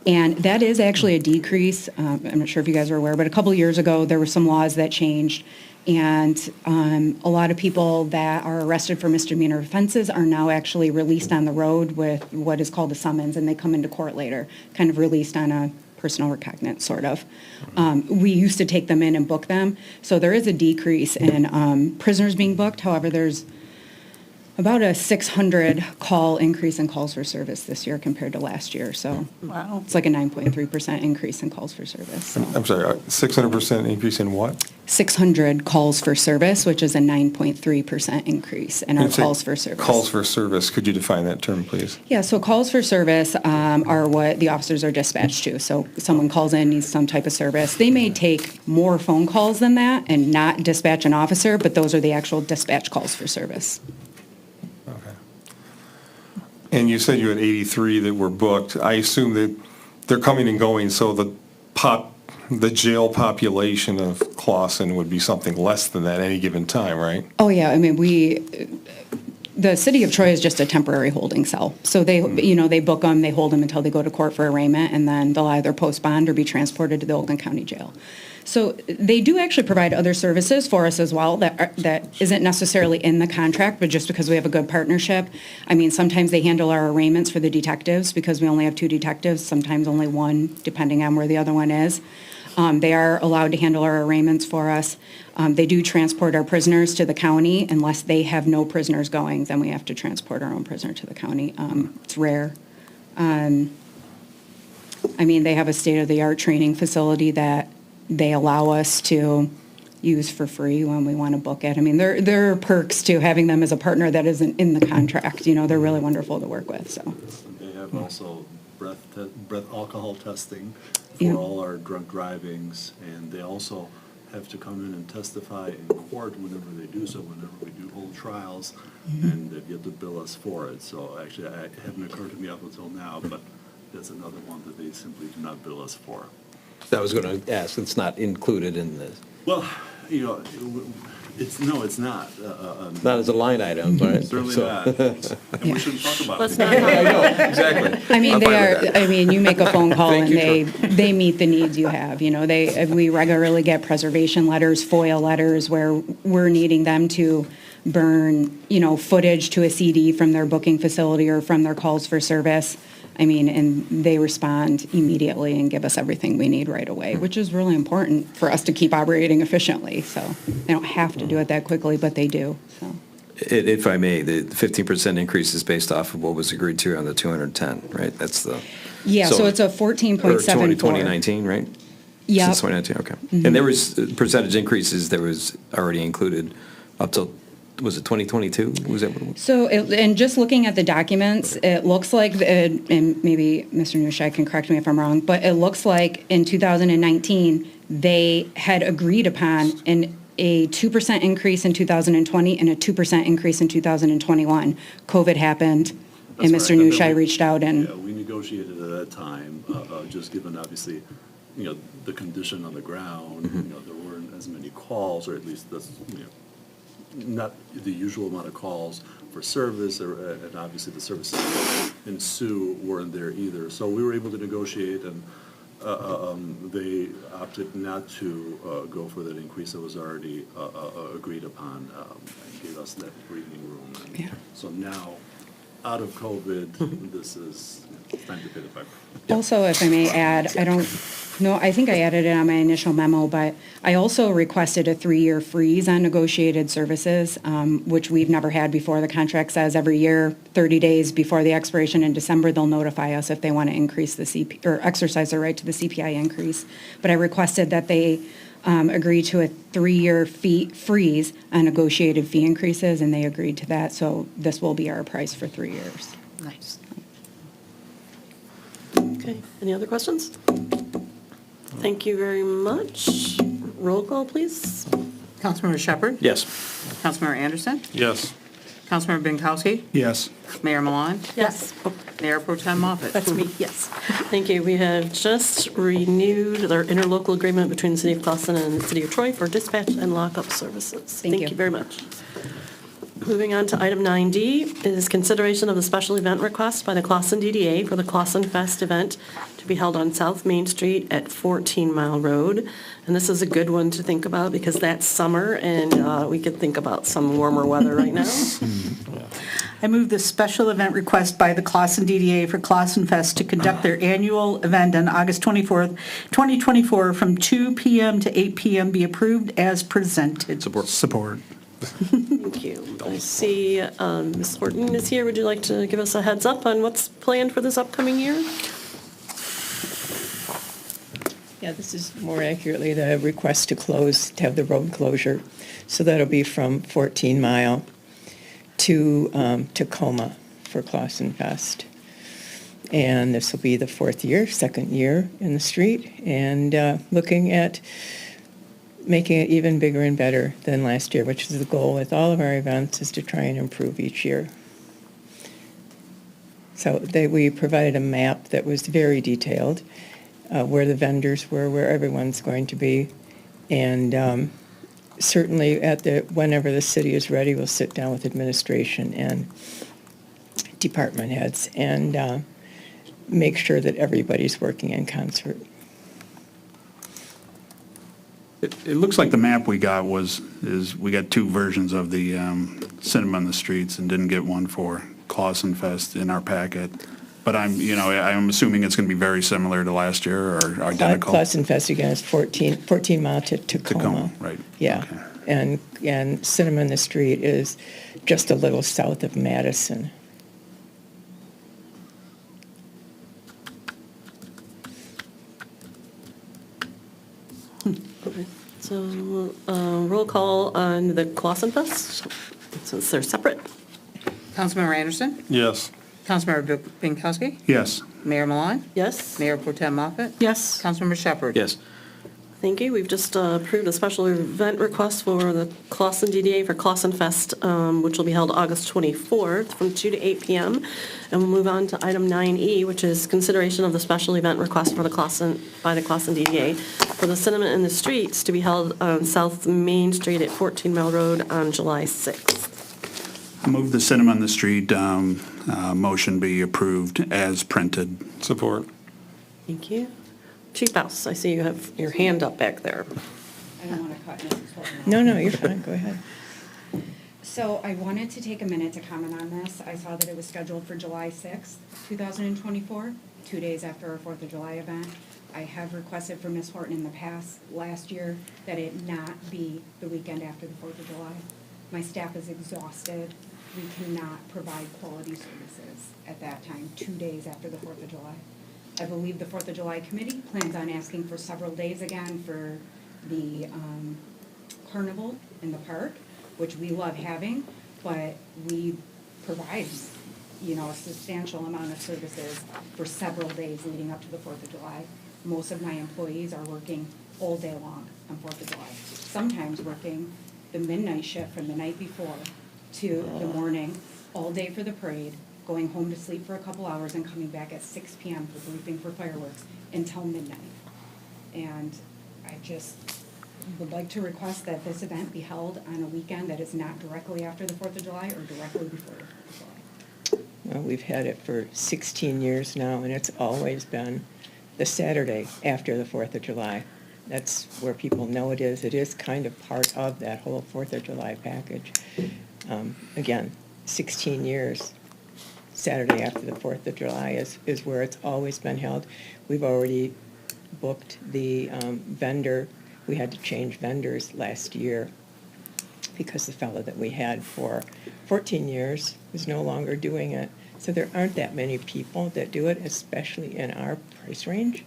And that is actually a decrease. I'm not sure if you guys are aware, but a couple years ago, there were some laws that changed. And a lot of people that are arrested for misdemeanor offenses are now actually released on the road with what is called a summons, and they come into court later, kind of released on a personal recognizance, sort of. We used to take them in and book them. So there is a decrease in prisoners being booked. However, there's about a 600 call increase in calls for service this year compared to last year. So Wow. it's like a 9.3% increase in calls for service. So I'm sorry, 600% increase in what? 600 calls for service, which is a 9.3% increase in our When you say calls for service. Calls for service, could you define that term, please? Yeah, so calls for service are what the officers are dispatched to. So someone calls in, needs some type of service. They may take more phone calls than that and not dispatch an officer, but those are the actual dispatch calls for service. Okay. And you said you had 83 that were booked. I assume that they're coming and going, so the jail population of Clawson would be something less than that any given time, right? Oh, yeah, I mean, the city of Troy is just a temporary holding cell. So they, they book them, they hold them until they go to court for arraignment, and then they'll either post bond or be transported to the Oakland County Jail. So they do actually provide other services for us as well that isn't necessarily in the contract, but just because we have a good partnership. I mean, sometimes they handle our arraignments for the detectives because we only have 2 detectives, sometimes only 1, depending on where the other one is. They are allowed to handle our arraignments for us. They do transport our prisoners to the county. Unless they have no prisoners going, then we have to transport our own prisoner to the county. It's rare. I mean, they have a state-of-the-art training facility that they allow us to use for free when we want to book it. I mean, there are perks to having them as a partner that isn't in the contract. You know, they're really wonderful to work with, so. They have also breath alcohol testing Yeah. for all our drunk drivings, and they also have to come in and testify in court whenever they do so, whenever we do hold trials, and they've yet to bill us for it. So actually, it hadn't occurred to me up until now, but that's another one that they simply do not bill us for. I was going to ask, it's not included in this, Well, you know, it's not. not as a line item, right? Certainly So- not. And we shouldn't talk about Let's it. not. I know, exactly. I mean, I'm they fine are, with that. I mean, you make a phone call Thank and you, they meet the needs you have, you know, we regularly get preservation letters, FOIA letters, where we're needing them to burn, you know, footage to a CD from their booking facility or from their calls for service. I mean, and they respond immediately and give us everything we need right away, which is really important for us to keep operating efficiently, so they don't have to do it that quickly, but they do, so. If I may, the 15% increase is based off of what was agreed to on the 210, right? That's the. Yeah, so it's a Or 14.74. 2019, right? Yep. Since 2019, okay. And there was percentage increases that was already included up till, was it 2022? Was that what it was? So, and just looking at the documents, it looks like, and maybe Mr. Nushai can correct me if I'm wrong, but it looks like in 2019, they had agreed upon a 2% increase in 2020 and a 2% increase in 2021. COVID happened, and That's Mr. right. Nushai reached out and. Yeah, we negotiated at that time, just given obviously, you know, the condition on the ground, you know, there weren't as many calls, or at least that's, you know, not the usual amount of calls for service, and obviously the services that ensue weren't there either. So we were able to negotiate, and they opted not to go for that increase that was already agreed upon, and gave us that breathing room. And Yeah. so now, out of COVID, this is, it's time to pay the piper. Also, if I may add, I don't know, I think I added it on my initial memo, but I also requested a 3-year freeze on negotiated services, which we've never had before. The contract says every year, 30 days before the expiration in December, they'll notify us if they want to increase the or exercise their right to the CPI increase. But I requested that they agree to a 3-year fee freeze on negotiated fee increases, and they agreed to that. So this will be our price for 3 years. Nice. Okay, any other questions? Thank you very much. Roll call, please. Councilmember Shepherd? Yes. Councilmember Anderson? Yes. Councilmember Binkowski? Yes. Mayor Milan? Yes. Mayor Pro Tem Moffett? That's me, yes. Thank you. We have just renewed our interlocal agreement between the City of Clawson and the City of Troy for dispatch and lockup services. Thank you. Thank you very much. Moving on to item 9D is consideration of the special event request by the Clawson DDA for the Clawson Fest event to be held on South Main Street at 14 Mile Road. And this is a good one to think about because that's summer and we could think about some warmer weather right now. I move the special event request by the Clawson DDA for Clawson Fest to conduct their annual event on August 24th, 2024, from 2 p.m. to 8 p.m. be approved as presented. Support. Thank you. I see Ms. Horton is here. Would you like to give us a heads up on what's planned for this upcoming year? Yeah, this is more accurately the request to close, to have the road closure. So that'll be from 14 Mile to Tacoma for Clawson Fest. And this will be the second year in the street, and looking at making it even bigger and better than last year, which is the goal with all of our events, is to try and improve each year. So we provided a map that was very detailed, where the vendors were, where everyone's going to be. And certainly whenever the city is ready, we'll sit down with administration and department heads and make sure that everybody's working in concert. It looks like the map we got is we got two versions of the Cinema on the Streets and didn't get one for Clausen Fest in our packet. But I'm assuming it's going to be very similar to last year or identical. Clausen Fest again is 14 mile to Tacoma. Tacoma, right. Yeah. Okay. And Cinema on the Street is just a little south of Madison. So roll call on the Clausen Fest, since they're separate. Councilmember Anderson? Yes. Councilmember Binkowski? Yes. Mayor Milan? Yes? Mayor Pro Tem Moffett? Yes. Councilmember Shepherd? Yes. Thank you. We've just approved a special event request for the Clausen DDA for Clausen Fest, which will be held August 24th from 2 to 8 p.m. And we'll move on to item 9E, which is consideration of the special event request for the Clausen DDA for the Cinema in the Streets to be held on South Main Street at 14 Mile Road on July 6th. I move the Cinema on the Street motion be approved as printed. Support. Thank you. Chief House, I see you have your hand up back there. I don't want to cut Mrs. Horton off. No, you're fine, go ahead. So I wanted to take a minute to comment on this. I saw that it was scheduled for July 6th, 2024, 2 days after our 4th of July event. I have requested from Ms. Horton in the past, last year, that it not be the weekend after the 4th of July. My staff is exhausted. We cannot provide quality services at that time, 2 days after the 4th of July. I believe the 4th of July committee plans on asking for several days again for the carnival in the park, which we love having, but we provide, a substantial amount of services for several days leading up to the 4th of July. Most of my employees are working all day long on 4th of July, sometimes working the midnight shift from the night before to the morning, all day for the parade, going home to sleep for a couple hours and coming back at 6 p.m. for briefing for fireworks until midnight. And I just would like to request that this event be held on a weekend that is not directly after the 4th of July or directly before the 4th of July. Well, we've had it for 16 years now, and it's always been the Saturday after the 4th of July. That's where people know it is. It is kind of part of that whole 4th of July package. Again, 16 years. Saturday after the 4th of July is where it's always been held. We've already booked the vendor. We had to change vendors last year because the fellow that we had for 14 years is no longer doing it. So there aren't that many people that do it, especially in our price range.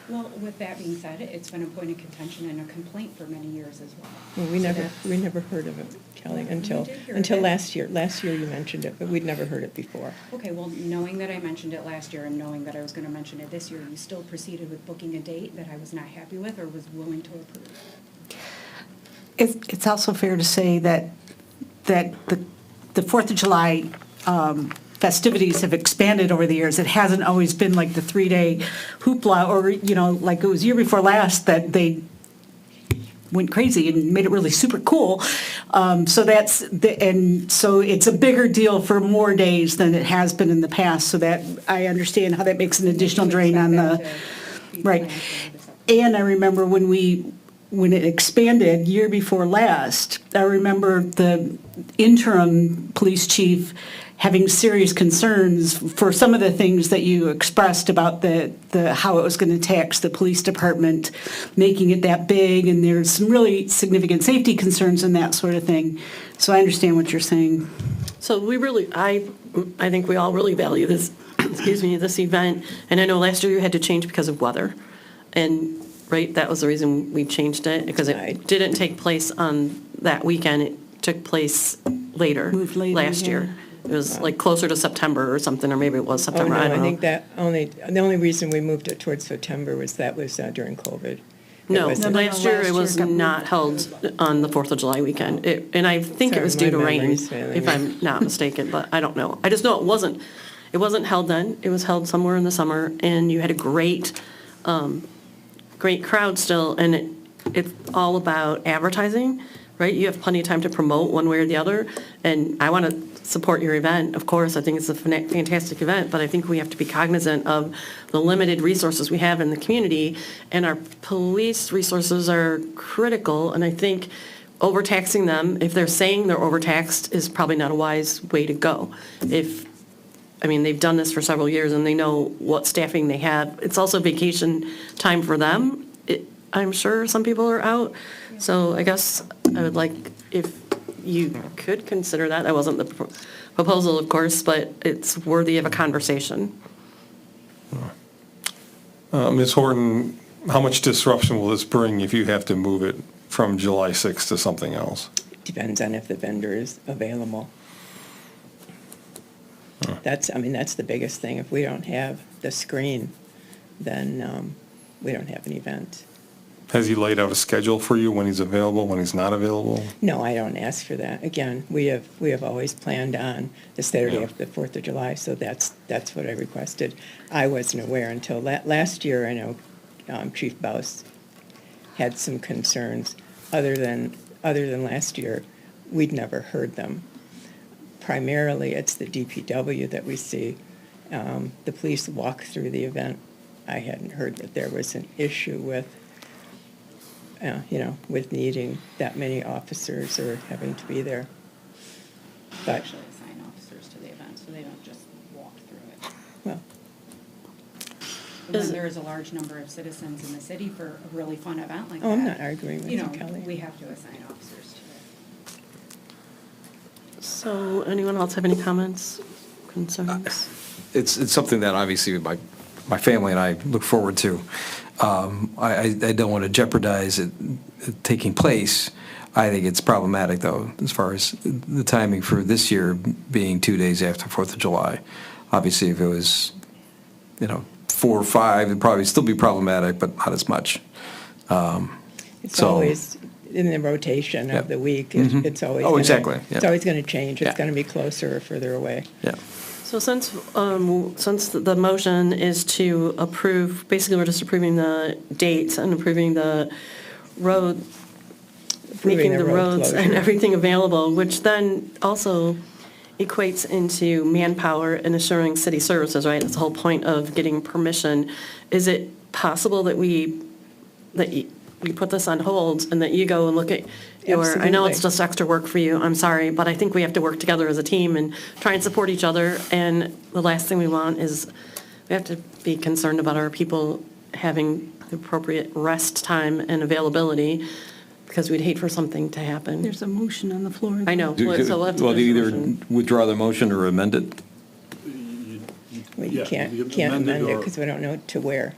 Well, with that being said, it's been a point of contention and a complaint for many years as well. Well, we never heard of it, Kelly, until last year. Last year you mentioned it, but we'd never heard it before. Okay, well, knowing that I mentioned it last year and knowing that I was going to mention it this year, you still proceeded with booking a date that I was not happy with or was willing to approve? It's also fair to say that the 4th of July festivities have expanded over the years. It hasn't always been like the 3-day hoopla or, like it was year before last that they went crazy and made it really super cool. So it's a bigger deal for more days than it has been in the past. So that I understand how that makes an additional drain on the, right. And I remember when it expanded year before last, I remember the interim police chief having serious concerns for some of the things that you expressed about the how it was going to tax the police department, making it that big, and there's some really significant safety concerns and that sort of thing. So I understand what you're saying. So I think we all really value this, this event. And I know last year you had to change because of weather. And, right, that was the reason we changed it, because it didn't take place on that weekend. It took place Moved later, last year. It was like closer to September or something, or maybe it was September, I don't know. I think the only reason we moved it towards September was during COVID. No, last year it was not held on the 4th of July weekend. And I think it was due to rain, if I'm not mistaken, but I don't know. I just know it wasn't held then. It was held somewhere in the summer, and you had a great crowd still, and it's all about advertising right? You have plenty of time to promote one way or the other, and I want to support your event, of course, I think it's a fantastic event, but I think we have to be cognizant of the limited resources we have in the community, and our police resources are critical, and I think overtaxing them, if they're saying they're overtaxed, is probably not a wise way to go. They've done this for several years, and they know what staffing they have. It's also vacation time for them. I'm sure some people are out, so I guess I would like, if you could consider that. That wasn't the proposal, of course, but it's worthy of a conversation. Ms. Horton, how much disruption will this bring if you have to move it from July 6th to something else? Depends on if the vendor is available. That's the biggest thing. If we don't have the screen, then we don't have an event. Has he laid out a schedule for you when he's available, when he's not available? No, I don't ask for that. Again, we have always planned on the Saturday after the 4th of July, so that's what I requested. I wasn't aware until last year. I know Chief Baus had some concerns. Other than last year, we'd never heard them. Primarily, it's the DPW that we see. The police walk through the event. I hadn't heard that there was an issue with needing that many officers or having to be there. But Actually assign officers to the event, so they don't just walk through it. well, When there is a large number of citizens in the city for a really fun event like that. I'm not arguing with you, You know, Kelly. we have to assign officers to it. So anyone else have any comments, concerns? It's something that obviously my family and I look forward to. I don't want to jeopardize it taking place. I think it's problematic, though, as far as the timing for this year being 2 days after 4th of July. Obviously, if it was, 4 or 5, it'd probably still be problematic, but not as much. It's So- always in the rotation of the week. It's always. Oh, exactly, yeah. It's always going to change. It's Yeah. going to be closer or further away. Yeah. So since the motion is to approve, basically we're just approving the dates and approving the road, making the roads and closure. everything available, which then also equates into manpower and assuring city services, right? That's the whole point of getting permission. Is it possible that we put this on hold and that you go and look at I know it's Absolutely. just extra work for you, I'm sorry, but I think we have to work together as a team and try and support each other. And the last thing we want is, we have to be concerned about our people having the appropriate rest time and availability, because we'd hate for something to happen. There's a motion on the floor. I know. Do So we'll have to well, do either a motion. withdraw the motion or amend it? Well, Yeah, you can't you can amend it amend it or- because we don't know to where.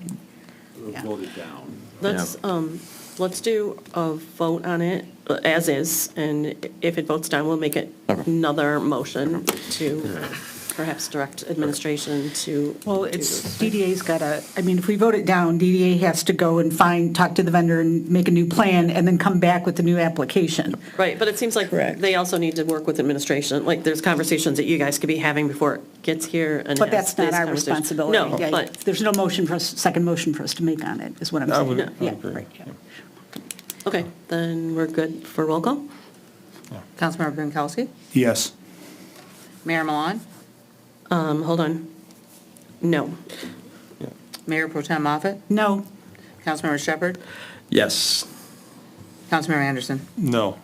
Vote it down. Let's do a vote on it as is, and if it votes down, we'll make it another motion to perhaps direct administration to. Well, DDA's got if we vote it down, DDA has to go and talk to the vendor and make a new plan and then come back with a new application. Right, but it seems like Correct. they also need to work with administration, like there's conversations that you guys could be having before it gets here and. But has that's not these our conversations. responsibility. No, Yeah, but, there's no second motion for us to make on it, is what I'm I saying. would Yeah, agree. right, yeah. okay, then we're good for roll call? Councilmember Binkowski? Yes. Mayor Milan? Hold on. No. Mayor Pro Tem Moffett? No, Councilmember Shepherd? Yes. Councilmember Anderson? No.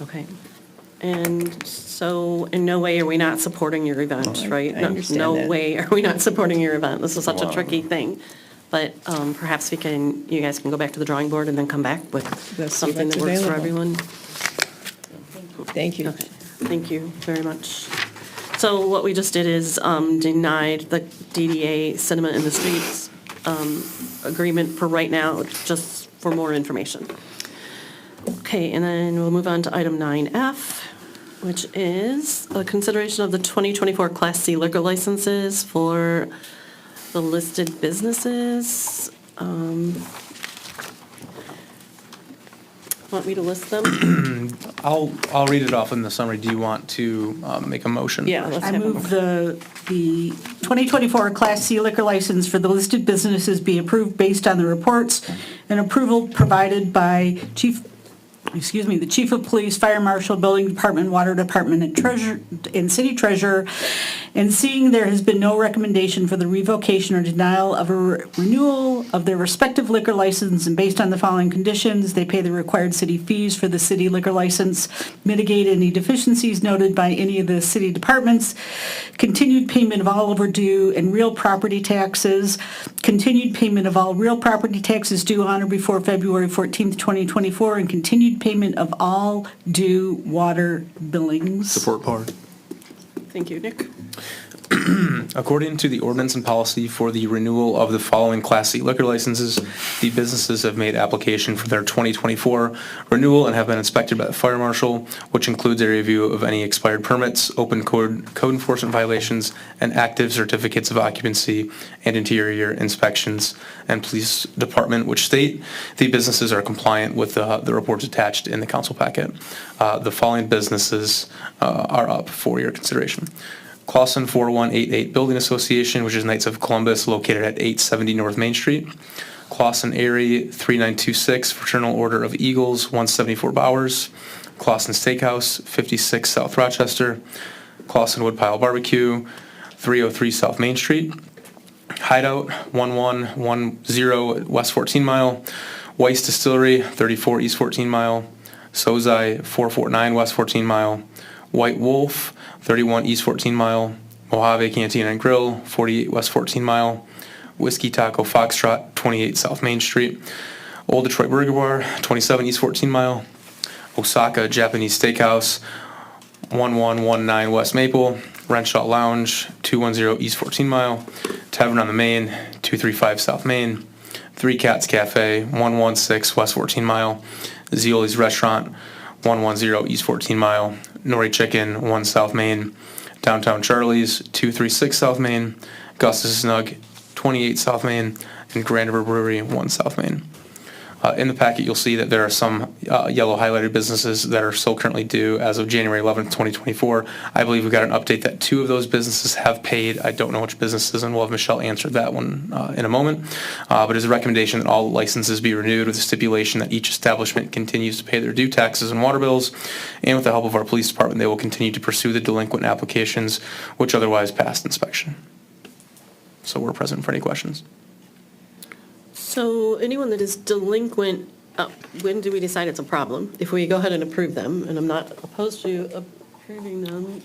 Okay. And so in no way are we not supporting your event, right? I understand No that. way are we not supporting your event. This is such a tricky thing. But perhaps you guys can go back to the drawing board and then come back with Let's see something what's that works for available. everyone. Thank you. Okay, thank you very much. So what we just did is denied the DDA Cinema in the Streets agreement for right now, just for more information. Okay, and then we'll move on to item 9F, which is a consideration of the 2024 Class C liquor licenses for the listed businesses. Want me to list them? I'll read it off in the summary. Do you want to make a motion? Yeah, let's I have a move the 2024 Class C liquor license for the listed businesses be approved based on the reports and approval provided by Chief the chief of police, fire marshal, building department, water department, and treasurer, and city treasurer, and seeing there has been no recommendation for the revocation or denial of a renewal of their respective liquor license, and based on the following conditions, they pay the required city fees for the city liquor license, mitigate any deficiencies noted by any of the city departments, continued payment of all overdue and real property taxes, continued payment of all real property taxes due on or before February 14th, 2024, and continued payment of all due water billings. Support. Thank you, Nick. According to the ordinance and policy for the renewal of the following Class C liquor licenses, the businesses have made application for their 2024 renewal and have been inspected by the fire marshal, which includes a review of any expired permits, open code enforcement violations, and active certificates of occupancy and interior inspections, and police department, which state the businesses are compliant with the reports attached in the council packet. The following businesses are up for your consideration. Clausen 4188 Building Association, which is Knights of Columbus, located at 870 North Main Street. Clausen Airy 3926 Fraternal Order of Eagles, 174 Bowers. Clausen Steakhouse, 56 South Rochester. Clausen Woodpile Barbecue, 303 South Main Street. Hideout 1110 West 14 Mile. Weiss Distillery, 34 East 14 Mile. Sozai 449 West 14 Mile. White Wolf, 31 East 14 Mile, Mojave Cantina and Grill, 48 West 14 Mile, Whiskey Taco Foxtrot, 28 South Main Street, Old Detroit Burger Bar, 27 East 14 Mile, Osaka Japanese Steakhouse, 1119 West Maple, Renshaw Lounge, 210 East 14 Mile, Tavern on the Main, 235 South Main, Three Cats Cafe, 116 West 14 Mile, Zioli's Restaurant, 110 East 14 Mile, Nori Chicken, 1 South Main, Downtown Charlie's, 236 South Main, Gus's Snug, 28 South Main, and Grand River Brewery, 1 South Main. In the packet, you'll see that there are some yellow highlighted businesses that are still currently due as of January 11th, 2024. I believe we got an update that 2 of those businesses have paid. I don't know which businesses, and we'll have Michelle answer that one in a moment. But it's a recommendation that all licenses be renewed with the stipulation that each establishment continues to pay their due taxes and water bills, and with the help of our police department, they will continue to pursue the delinquent applications which otherwise passed inspection. So we're present for any questions. So anyone that is delinquent, when do we decide it's a problem? If we go ahead and approve them, and I'm not opposed to approving them,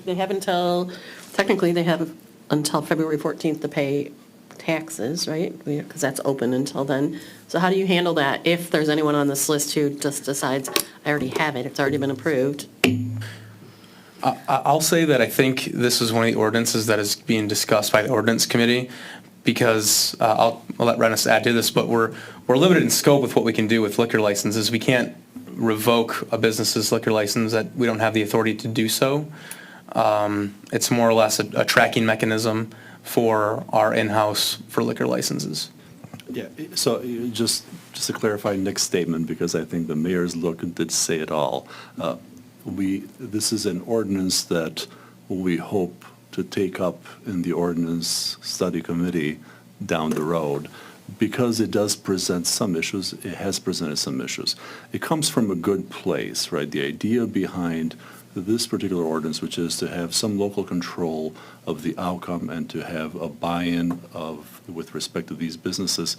technically they have until February 14th to pay taxes, right? Because that's open until then. So how do you handle that if there's anyone on this list who just decides, I already have it, it's already been approved? I'll say that I think this is one of the ordinances that is being discussed by the ordinance committee, because I'll let Rennis add to this, but we're limited in scope with what we can do with liquor licenses. We can't revoke a business's liquor license that we don't have the authority to do so. It's more or less a tracking mechanism for our in-house for liquor licenses. Yeah, so just to clarify Nick's statement, because I think the mayor's look did say it all. This is an ordinance that we hope to take up in the ordinance study committee down the road, because it does present some issues. It has presented some issues. It comes from a good place, right? The idea behind this particular ordinance, which is to have some local control of the outcome and to have a buy-in with respect to these businesses,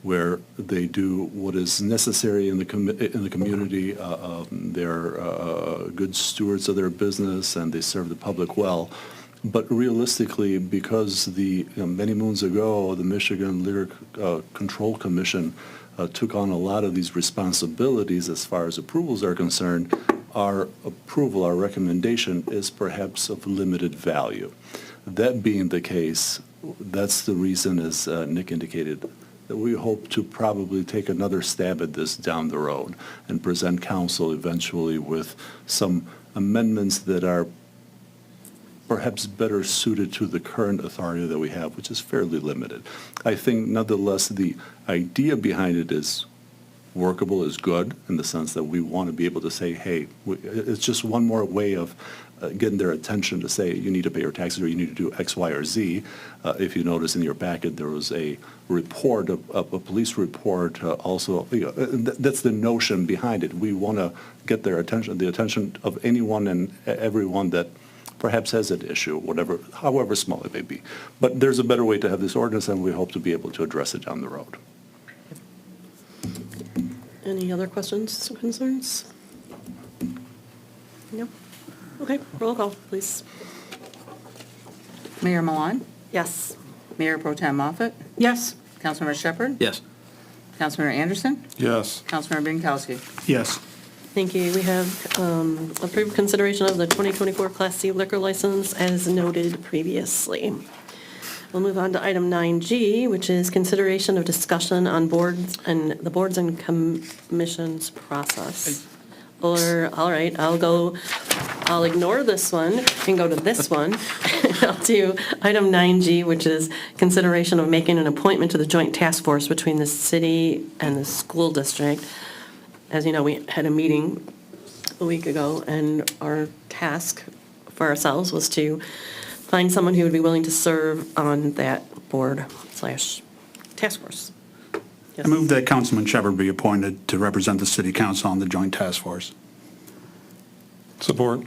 where they do what is necessary in the community. They're good stewards of their business and they serve the public well. But realistically, because many moons ago, the Michigan Liquor Control Commission took on a lot of these responsibilities as far as approvals are concerned, our recommendation is perhaps of limited value. That being the case, that's the reason, as Nick indicated, that we hope to probably take another stab at this down the road and present council eventually with some amendments that are perhaps better suited to the current authority that we have, which is fairly limited. I think nonetheless the idea behind it is workable, is good, in the sense that we want to be able to say, hey, it's just one more way of getting their attention to say, you need to pay your taxes or you need to do X, Y, or Z. If you notice in your packet, there was a report, a police report also, that's the notion behind it. We want to get their attention, the attention of anyone and everyone that perhaps has an issue, whatever, however small it may be. But there's a better way to have this ordinance, and we hope to be able to address it down the road. Any other questions or concerns? No? Okay, roll call, please. Mayor Milan? Yes. Mayor Pro Tem Moffett? Yes? Councilmember Shepherd? Yes. Councilmember Anderson? Yes. Councilmember Binkowski? Yes. Thank you. We have approved consideration of the 2024 Class C liquor license as noted previously. We'll move on to item 9G, which is consideration of discussion on boards and the boards and commissions process. Or, all right, I'll ignore this one and go to this one. I'll do item 9G, which is consideration of making an appointment to the joint task force between the city and the school district. As you know, we had a meeting a week ago, and our task for ourselves was to find someone who would be willing to serve on that board/task force. I move that Councilman Shepherd be appointed to represent the city council on the joint task force. Support.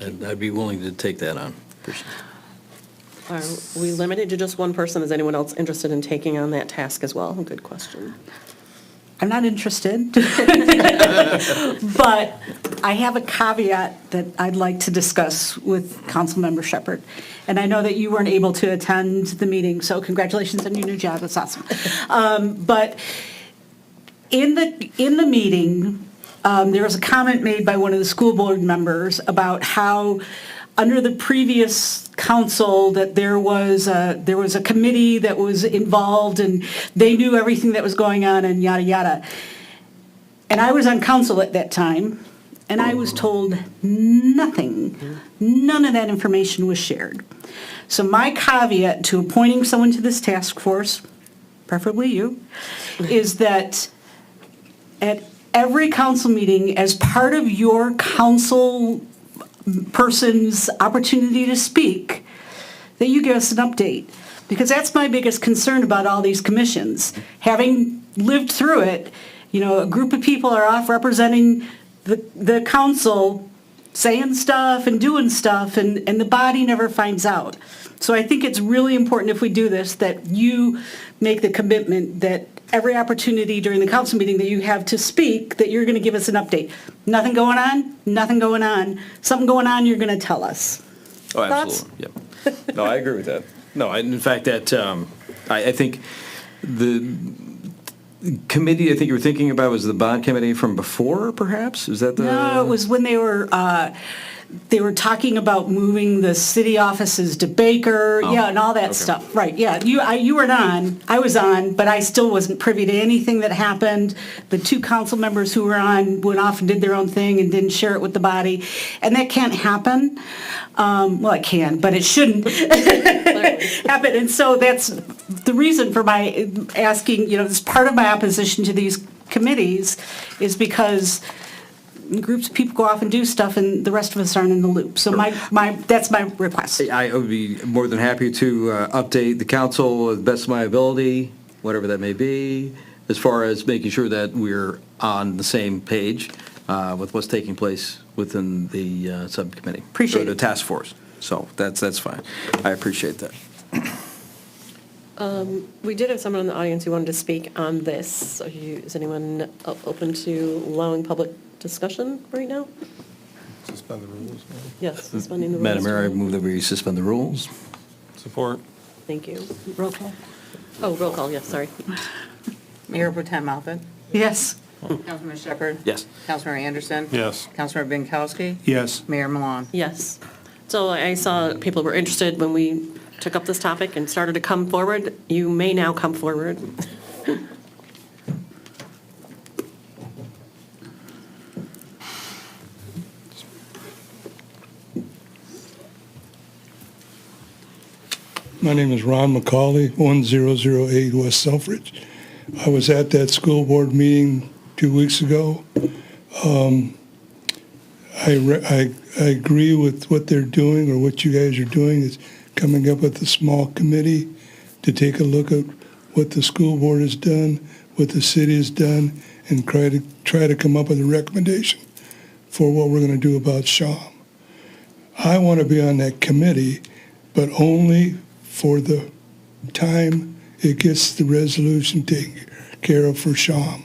I'd be willing to take that on. Are we limited to just one person? Is anyone else interested in taking on that task as well? Good question. I'm not interested. But I have a caveat that I'd like to discuss with Councilmember Shepherd. And I know that you weren't able to attend the meeting, so congratulations on your new job. That's awesome. But in the meeting, there was a comment made by one of the school board members about how under the previous council that there was a committee that was involved and they knew everything that was going on and yada yada. And I was on council at that time, and I was told nothing. None of that information was shared. So my caveat to appointing someone to this task force, preferably you, is that at every council meeting, as part of your council person's opportunity to speak, that you give us an update. Because that's my biggest concern about all these commissions. Having lived through it, you know, a group of people are off representing the council, saying stuff and doing stuff, and the body never finds out. So I think it's really important if we do this, that you make the commitment that every opportunity during the council meeting that you have to speak, that you're going to give us an update. Nothing going on? Nothing going on. Something going on, you're going to tell us. Oh, Thoughts? absolutely. Yep. No, I agree with that. No, in fact, that I think the committee I think you were thinking about was the bond committee from before, perhaps? Is that the? No, it was when they were talking about moving the city offices to Baker, yeah, and all that stuff. Right, yeah. You weren't on, I was on, but I still wasn't privy to anything that happened. The two council members who were on went off and did their own thing and didn't share it with the body. And that can't happen. Well, it can, but it shouldn't happen. And so that's the reason for my asking, it's part of my opposition to these committees is because groups of people go off and do stuff and the rest of us aren't in the loop. So that's my request. I would be more than happy to update the council to the best of my ability, whatever that may be, as far as making sure that we're on the same page with what's taking place within the subcommittee. Appreciate or the it. task force. So that's fine. I appreciate that. We did have someone in the audience who wanted to speak on this. Is anyone open to allowing public discussion right now? Suspend the rules. Yes, suspending the rules. Madam Mayor, I move that we suspend the rules. Support. Thank you. Roll call. Oh, roll call, yes, sorry. Mayor Pro Tem Moffett? Yes. Councilmember Shepherd? Yes. Councilmember Anderson? Yes. Councilmember Binkowski? Yes. Mayor Milan? Yes. So I saw people were interested when we took up this topic and started to come forward. You may now come forward. My name is Ron McCauley, 1008 West Selfridge. I was at that school board meeting 2 weeks ago. I agree with what they're doing, or what you guys are doing, is coming up with a small committee to take a look at what the school board has done, what the city has done, and try to come up with a recommendation for what we're going to do about Shawm. I want to be on that committee, but only for the time it gets the resolution taken care of for Shawm.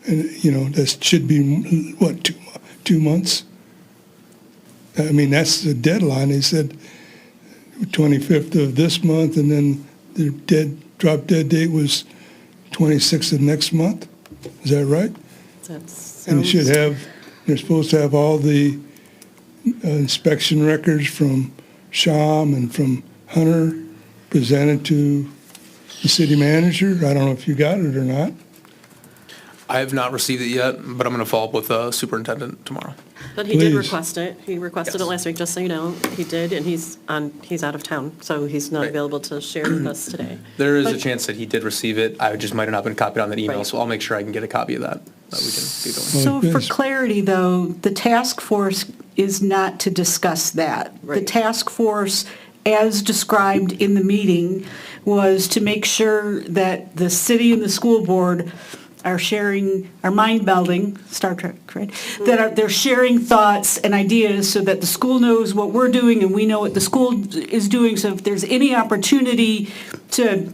And, that should be, what, 2 months? I mean, that's the deadline. They said 25th of this month, and then the drop dead date was 26th of next month. Is that right? And they're supposed to have all the inspection records from Shawm and from Hunter presented to the city manager. I don't know if you got it or not. I have not received it yet, but I'm going to follow up with the superintendent tomorrow. But he did Please. request it. He requested it last week, just so you know. He did, and he's out of town, so he's not Right. available to share with us today. There is a But- chance that he did receive it. I just might have not been copied on that email, Right. so I'll make sure I can get a copy of that we can get going. So for yes. clarity, though, the task force is not to discuss that. The Right. task force, as described in the meeting, was to make sure that the city and the school board are sharing, are mind melding, Star Trek, right? They're sharing thoughts and ideas so that the school knows what we're doing and we know what the school is doing. So if there's any opportunity to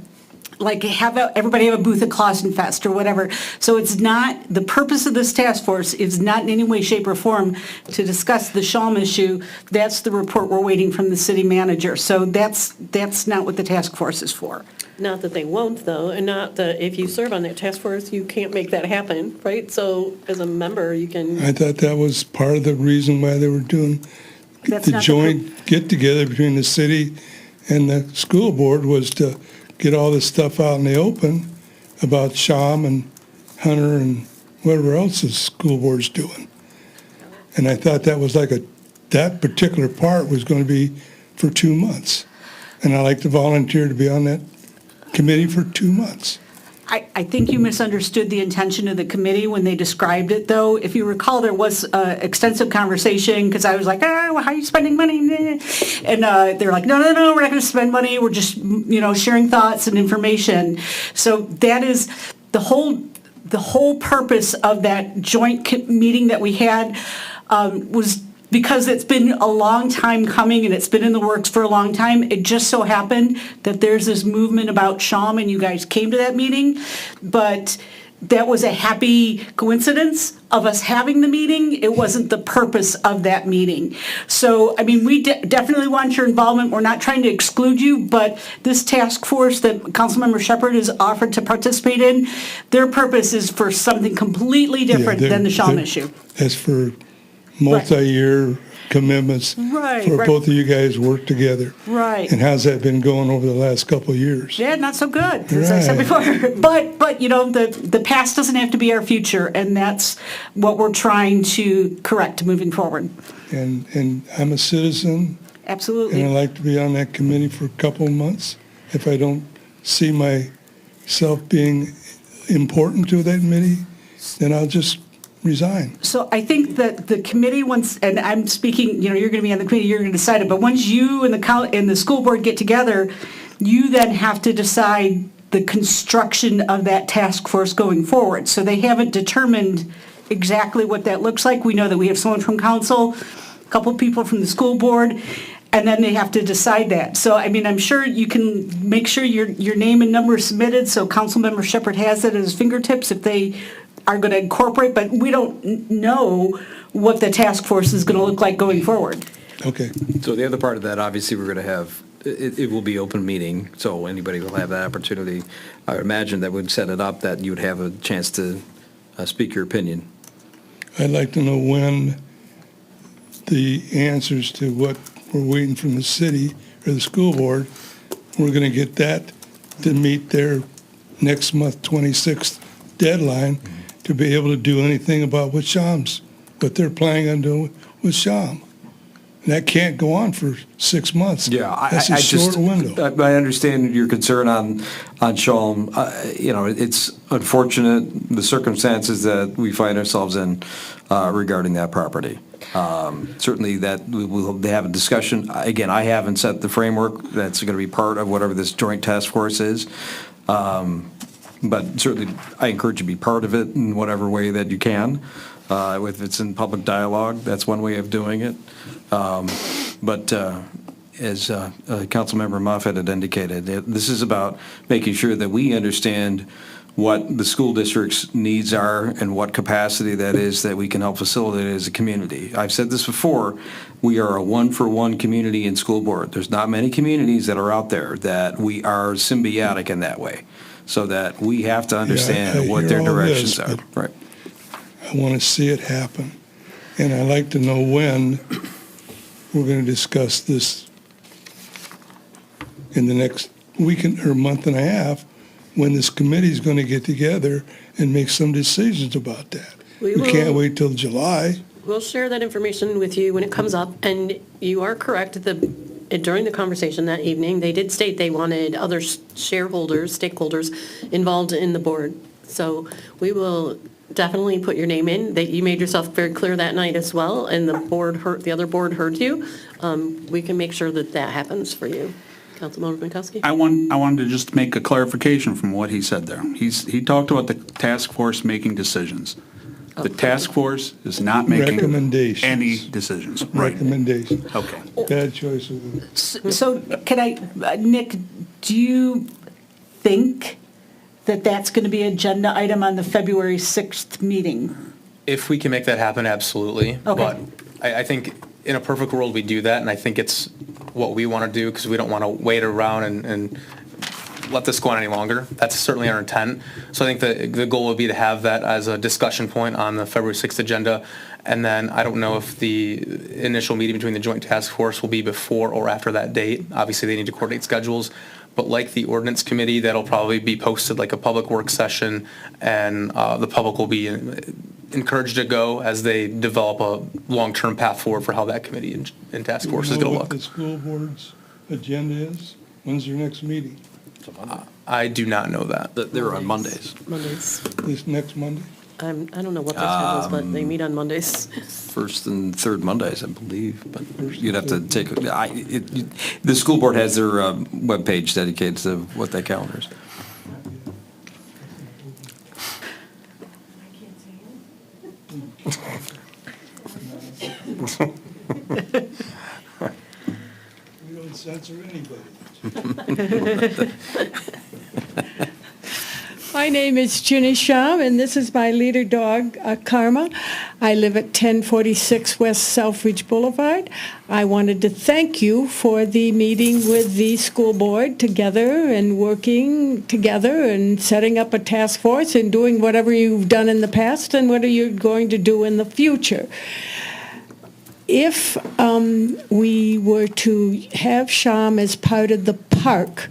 everybody have a booth at Clausen Fest or whatever. So it's not, the purpose of this task force is not in any way, shape, or form to discuss the Shawm issue. That's the report we're waiting from the city manager. So that's not what the task force is for. Not that they won't, though, and not that if you serve on that task force, you can't make that happen, right? So as a member, you can, I thought that was part of the reason why they were doing That's the not the joint get-together between the city and the school board, was to get all this stuff out in the open about Shawm and Hunter and whatever else the school board's doing. And I thought that was that particular part was going to be for 2 months. And I'd like to volunteer to be on that committee for 2 months. I think you misunderstood the intention of the committee when they described it, though. If you recall, there was extensive conversation, because I was like, how are you spending money? And they're like, no, we're not going to spend money. We're just, sharing thoughts and information. So that is the whole purpose of that joint meeting that we had was because it's been a long time coming and it's been in the works for a long time. It just so happened that there's this movement about Shawm and you guys came to that meeting. But that was a happy coincidence of us having the meeting. It wasn't the purpose of that meeting. So, we definitely want your involvement. We're not trying to exclude you, but this task force that Councilmember Shepherd has offered to participate in, their purpose is for something completely different than the Shawm issue. As for multi-year commitments Right, for right. both of you guys work together. Right. And how's that been going over the last couple of years? Yeah, not so good, as I said before. But the past doesn't have to be our future, and that's what we're trying to correct moving forward. And I'm a citizen, Absolutely. and I'd like to be on that committee for a couple of months. If I don't see myself being important to that committee, then I'll just resign. So I think that the committee, once, and I'm speaking, you're going to be on the committee, you're going to decide it, but once you and the school board get together, you then have to decide the construction of that task force going forward. So they haven't determined exactly what that looks like. We know that we have someone from council, a couple people from the school board, and then they have to decide that. So, I'm sure you can make sure your name and number is submitted, so Councilmember Shepherd has it at his fingertips if they are going to incorporate, but we don't know what the task force is going to look like going forward. Okay. So the other part of that, obviously, we're going to have, it will be open meeting, so anybody will have that opportunity. I imagine that would set it up that you would have a chance to speak your opinion. I'd like to know when the answers to what we're waiting from the city or the school board, we're going to get that to meet their next month, 26th deadline, to be able to do anything about what they're planning on doing with Shawm. And that can't go on for 6 months. Yeah, That's a short window. I understand your concern on Shalom. It's unfortunate, the circumstances that we find ourselves in regarding that property. Certainly that we will have a discussion. Again, I haven't set the framework. That's going to be part of whatever this joint task force is. But certainly, I encourage you to be part of it in whatever way that you can. If it's in public dialogue, that's one way of doing it. But as Councilmember Moffett had indicated, this is about making sure that we understand what the school district's needs are and what capacity that is that we can help facilitate as a community. I've said this before, we are a one-for-one community in school board. There's not many communities that are out there that we are symbiotic in that way, so that we have to understand I what hear their all directions this, are. but Right. I want to see it happen. And I'd like to know when we're going to discuss this in the next week or month and a half, when this committee's going to get together and make some decisions about that. We We can't will- wait till July. We'll share that information with you when it comes up, and you are correct, during the conversation that evening, they did state they wanted other shareholders, stakeholders involved in the board. So we will definitely put your name in, that you made yourself very clear that night as well, and the other board heard you. We can make sure that that happens for you. Councilmember Minkowski? I wanted to just make a clarification from what he said there. He talked about the task force making decisions. The task force is not making Recommendations. any decisions. Right. Recommendation. Okay. Bad choice of words. So can Nick, do you think that that's going to be an agenda item on the February 6th meeting? If we can make that happen, absolutely. Okay. But I think in a perfect world, we do that, and I think it's what we want to do, because we don't want to wait around and let this go on any longer. That's certainly our intent. So I think the goal would be to have that as a discussion point on the February 6th agenda. And then I don't know if the initial meeting between the joint task force will be before or after that date. Obviously, they need to coordinate schedules. But like the ordinance committee, that'll probably be posted like a public work session, and the public will be encouraged to go as they develop a long-term path forward for how that committee and task force is Do you going know to what the look. school board's agenda is? When's their next meeting? I do not know that. They're on Mondays. Mondays. This next Monday? I don't know what their schedule is, but they meet on Mondays. First and third Mondays, I believe, but you'd have to take, the school board has their webpage dedicated to what that calendar is. We don't censor anybody. My name is Ginny Sham, and this is my leader dog, Karma. I live at 1046 West Southridge Boulevard. I wanted to thank you for the meeting with the school board together and working together and setting up a task force and doing whatever you've done in the past and what are you going to do in the future. If we were to have Sham as part of the park,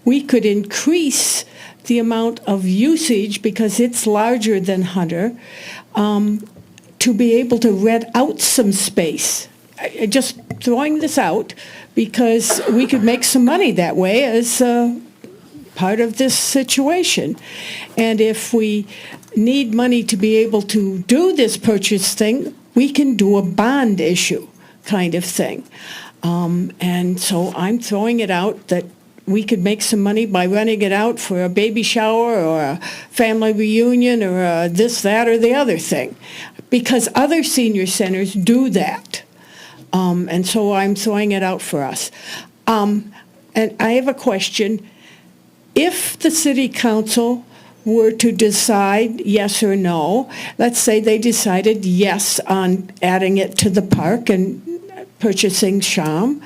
we could increase the amount of usage, because it's larger than Hunter, to be able to rent out some space. Just throwing this out, because we could make some money that way as part of this situation. And if we need money to be able to do this purchase thing, we can do a bond issue kind of thing. And so I'm throwing it out that we could make some money by renting it out for a baby shower or a family reunion or this, that, or the other thing, because other senior centers do that. And so I'm throwing it out for us. And I have a question. If the city council were to decide yes or no, let's say they decided yes on adding it to the park and purchasing Sham,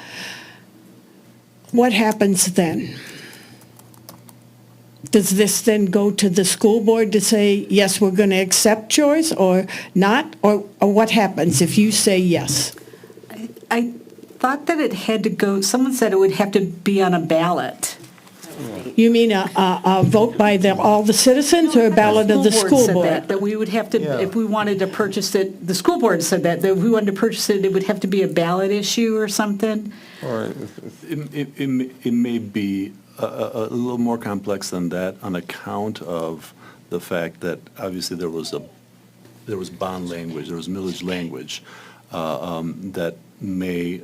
what happens then? Does this then go to the school board to say, yes, we're going to accept yours, or not? Or what happens if you say yes? I thought that it had to go, someone said it would have to be on a ballot. You mean a vote by all the citizens or a ballot of the school said board? That we would have to, Yeah. if we wanted to purchase it, the school board said that if we wanted to purchase it, it would have to be a ballot issue or something. It may be a little more complex than that on account of the fact that obviously there was bond language, there was millage language that may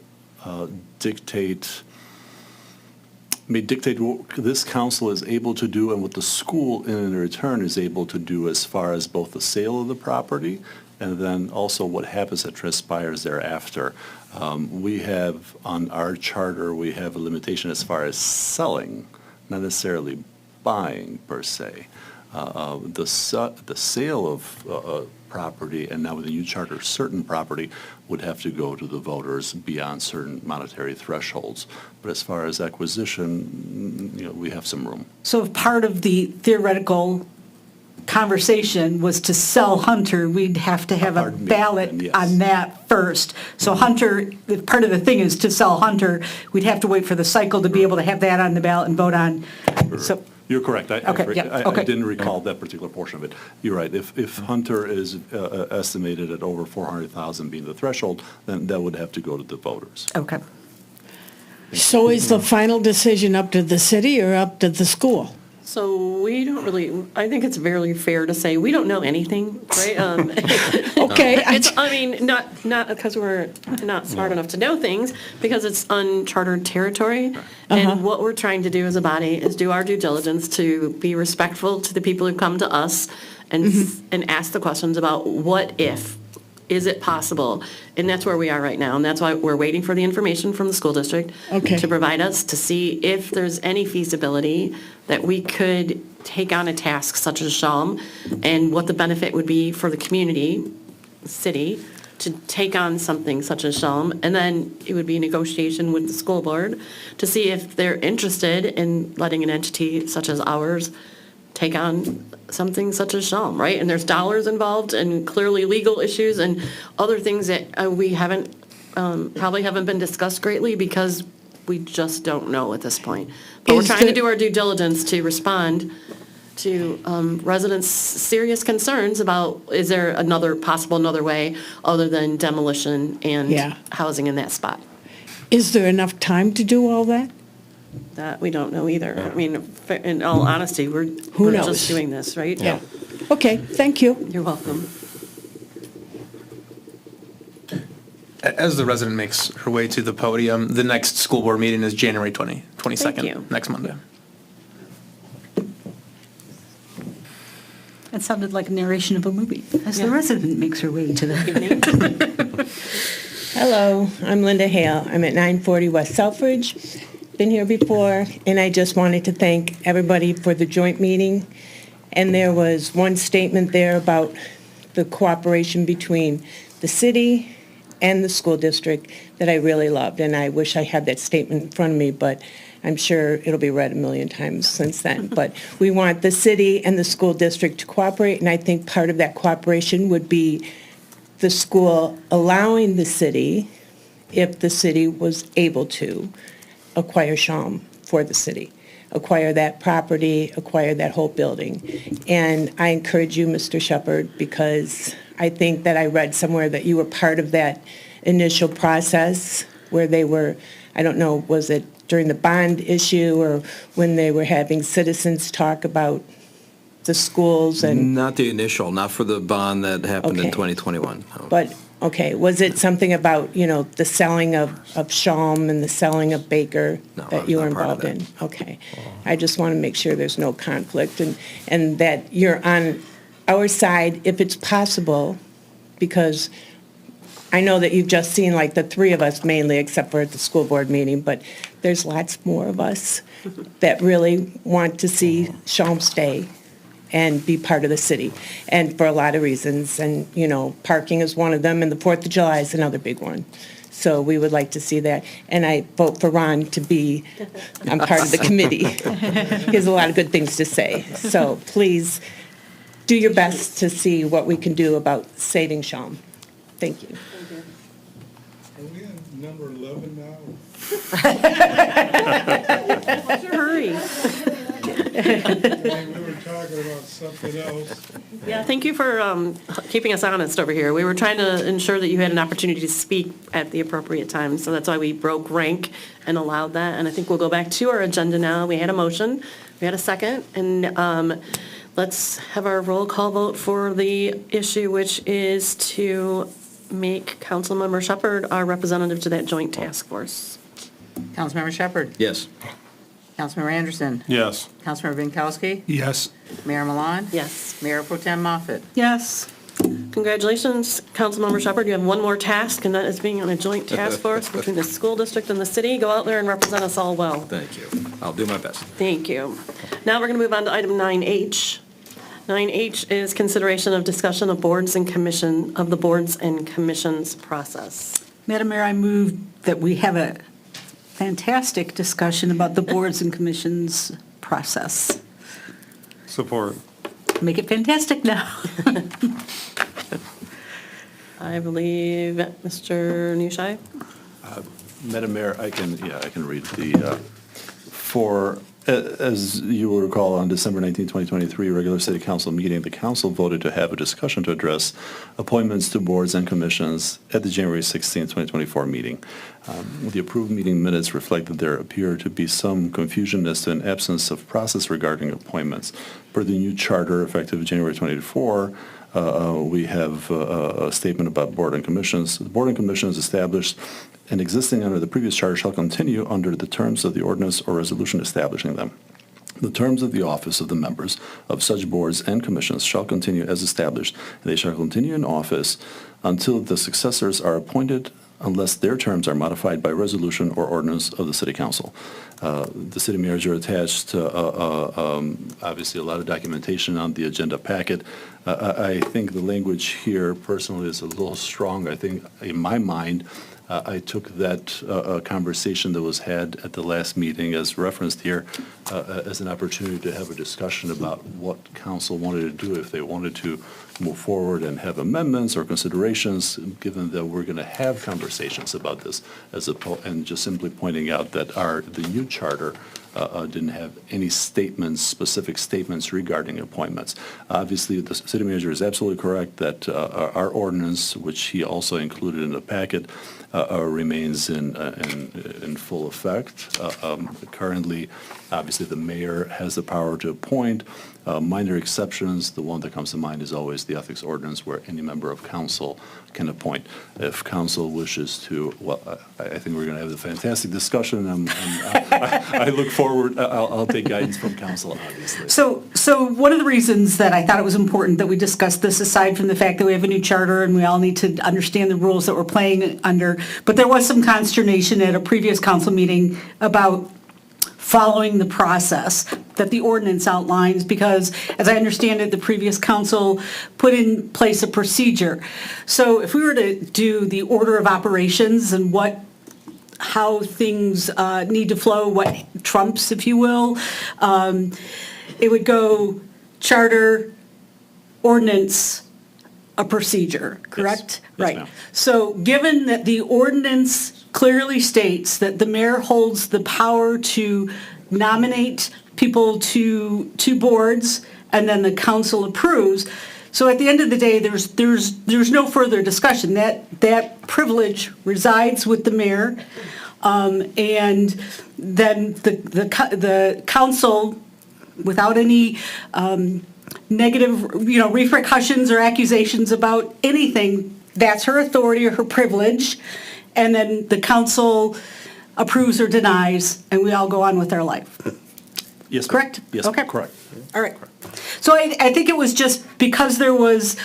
dictate what this council is able to do and what the school in return is able to do as far as both the sale of the property and then also what happens that transpires thereafter. We have, on our charter, we have a limitation as far as selling, not necessarily buying per se. The sale of property, and now with the new charter, certain property would have to go to the voters beyond certain monetary thresholds. But as far as acquisition, we have some room. So if part of the theoretical conversation was to sell Hunter, we'd have to have a Pardon me, ballot yes. on that first. So Hunter, if part of the thing is to sell Hunter, we'd have to wait for the cycle to be able to have that on the ballot and vote on. So, You're correct. Okay, yeah, I okay. didn't recall that particular portion of it. You're right. If Hunter is estimated at over 400,000 being the threshold, then that would have to go to the voters. okay. So is the final decision up to the city or up to the school? So we don't really, I think it's very fair to say, we don't know anything, right? Okay. It's, I mean, not because we're not smart enough to know things, because it's uncharted territory. And what we're trying to do as a body is do our due diligence to be respectful to the people who come to us and ask the questions about what if. Is it possible? And that's where we are right now, and that's why we're waiting for the information from the school district Okay. to provide us to see if there's any feasibility that we could take on a task such as Shalom, and what the benefit would be for the community, city, to take on something such as Shalom. And then it would be a negotiation with the school board to see if they're interested in letting an entity such as ours take on something such as Shalom, right? And there's dollars involved and clearly legal issues and other things that we haven't, probably haven't been discussed greatly because we just don't know at this point. But we're Is trying to the- do our due diligence to respond to residents' serious concerns about, is there another way other than demolition and Yeah. housing in that spot? Is there enough time to do all that? That we don't know either. I mean, in all honesty, we're knows? just doing this, right? Yeah. Okay, thank you. You're welcome. As the resident makes her way to the podium, the next school board meeting is January 22nd, Thank you. next Monday. That sounded like a narration of a movie, as the Yeah. resident makes her way to the. Hello, I'm Linda Hale. I'm at 940 West Selfridge. Been here before, and I just wanted to thank everybody for the joint meeting. And there was one statement there about the cooperation between the city and the school district that I really loved, and I wish I had that statement in front of me, but I'm sure it'll be read a million times since then. But we want the city and the school district to cooperate, and I think part of that cooperation would be the school allowing the city, if the city was able to, acquire Shalom for the city, acquire that property, acquire that whole building. And I encourage you, Mr. Shepherd, because I think that I read somewhere that you were part of that initial process where they were, I don't know, was it during the bond issue or when they were having citizens talk about the schools and, Not the initial, not for the bond that happened in Okay. 2021. no. but, okay, was it something about, the selling of Shalom and the selling of Baker No, I that was you were not part of involved in? Okay. I just want to make sure there's no conflict and that you're on our side if it's possible, because I know that you've just seen like the three of us mainly, except for at the school board meeting, but there's lots more of us that really want to see Shalom stay and be part of the city, and for a lot of reasons. And, parking is one of them, and the 4th of July is another big one. So we would like to see that. And I vote for Ron to be, I'm part of the committee. He has a lot of good things to say. So please do your best to see what we can do about saving Shalom. Thank you. Are we on number 11 now? Hurry. were talking about something else. Yeah, thank you for keeping us honest over here. We were trying to ensure that you had an opportunity to speak at the appropriate time, so that's why we broke rank and allowed that. And I think we'll go back to our agenda now. We had a motion, we had a second, and let's have our roll call vote for the issue, which is to make Councilmember Shepherd our representative to that joint task force. Councilmember Shepherd. Yes. Councilmember Anderson. Yes. Councilmember Binkowski. Yes. Mayor Milan. Yes. Mayor Pro Tem Moffett. Yes. Congratulations, Councilmember Shepherd. You have one more task, and that is being on a joint task force between the school district and the city. Go out there and represent us all well. Thank you. I'll do my best. Thank you. Now we're going to move on to item 9H. 9H is consideration of discussion of boards and commissions process. Madam Mayor, I move that we have a fantastic discussion about the boards and commissions process. Support. Make it fantastic now. I believe Mr. Nushai? Madam Mayor, I can read the, as you will recall, on December 19, 2023, regular city council meeting, the council voted to have a discussion to address appointments to boards and commissions at the January 16, 2024 meeting. The approved meeting minutes reflect that there appeared to be some confusion as to an absence of process regarding appointments. Per the new charter effective January 24, we have a statement about board and commissions. The board and commissions established and existing under the previous charter shall continue under the terms of the ordinance or resolution establishing them. The terms of the office of the members of such boards and commissions shall continue as established, and they shall continue in office until the successors are appointed unless their terms are modified by resolution or ordinance of the city council. The city manager attached, obviously, a lot of documentation on the agenda packet. I think the language here personally is a little strong. I think, in my mind, I took that conversation that was had at the last meeting as referenced here as an opportunity to have a discussion about what council wanted to do, if they wanted to move forward and have amendments or considerations, given that we're going to have conversations about this, and just simply pointing out that the new charter didn't have any statements, specific statements regarding appointments. Obviously, the city manager is absolutely correct that our ordinance, which he also included in the packet, remains in full effect. Currently, obviously, the mayor has the power to appoint. Minor exceptions, the one that comes to mind is always the ethics ordinance, where any member of council can appoint. If council wishes to, well, I think we're going to have a fantastic discussion, and I look forward, I'll take guidance from council, obviously. So one of the reasons that I thought it was important that we discuss this, aside from the fact that we have a new charter and we all need to understand the rules that we're playing under, but there was some consternation at a previous council meeting about following the process that the ordinance outlines, because as I understand it, the previous council put in place a procedure. So if we were to do the order of operations and how things need to flow, what trumps, if you will, it would go charter, ordinance, a procedure, correct? Yes, right. ma'am. So given that the ordinance clearly states that the mayor holds the power to nominate people to boards and then the council approves, so at the end of the day, there's no further discussion. That privilege resides with the mayor, and then the council, without any negative, repercussions or accusations about anything, that's her authority or her privilege, and then the council approves or denies, and we all go on with our life. Yes, ma'am. Correct? Yes, Okay. correct. All right. So I think it was just because there was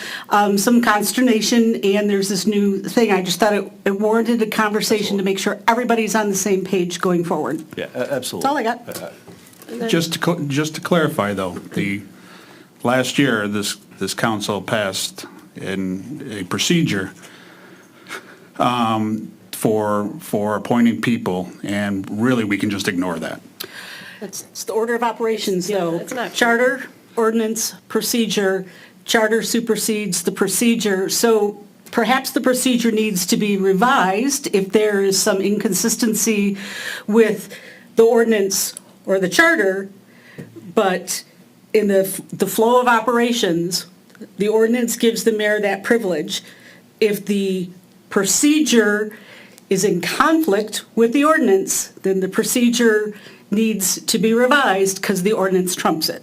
some consternation and there's this new thing, I just thought it warranted a conversation to make sure everybody's on the same page going forward. Yeah, absolutely. That's all I got. Just to clarify, though, last year, this council passed in a procedure for appointing people, and really, we can just ignore that. It's the order of operations, though. it's not- Charter, ordinance, procedure, charter supersedes the procedure. So perhaps the procedure needs to be revised if there is some inconsistency with the ordinance or the charter, But in the flow of operations, the ordinance gives the mayor that privilege. If the procedure is in conflict with the ordinance, then the procedure needs to be revised because the ordinance trumps it.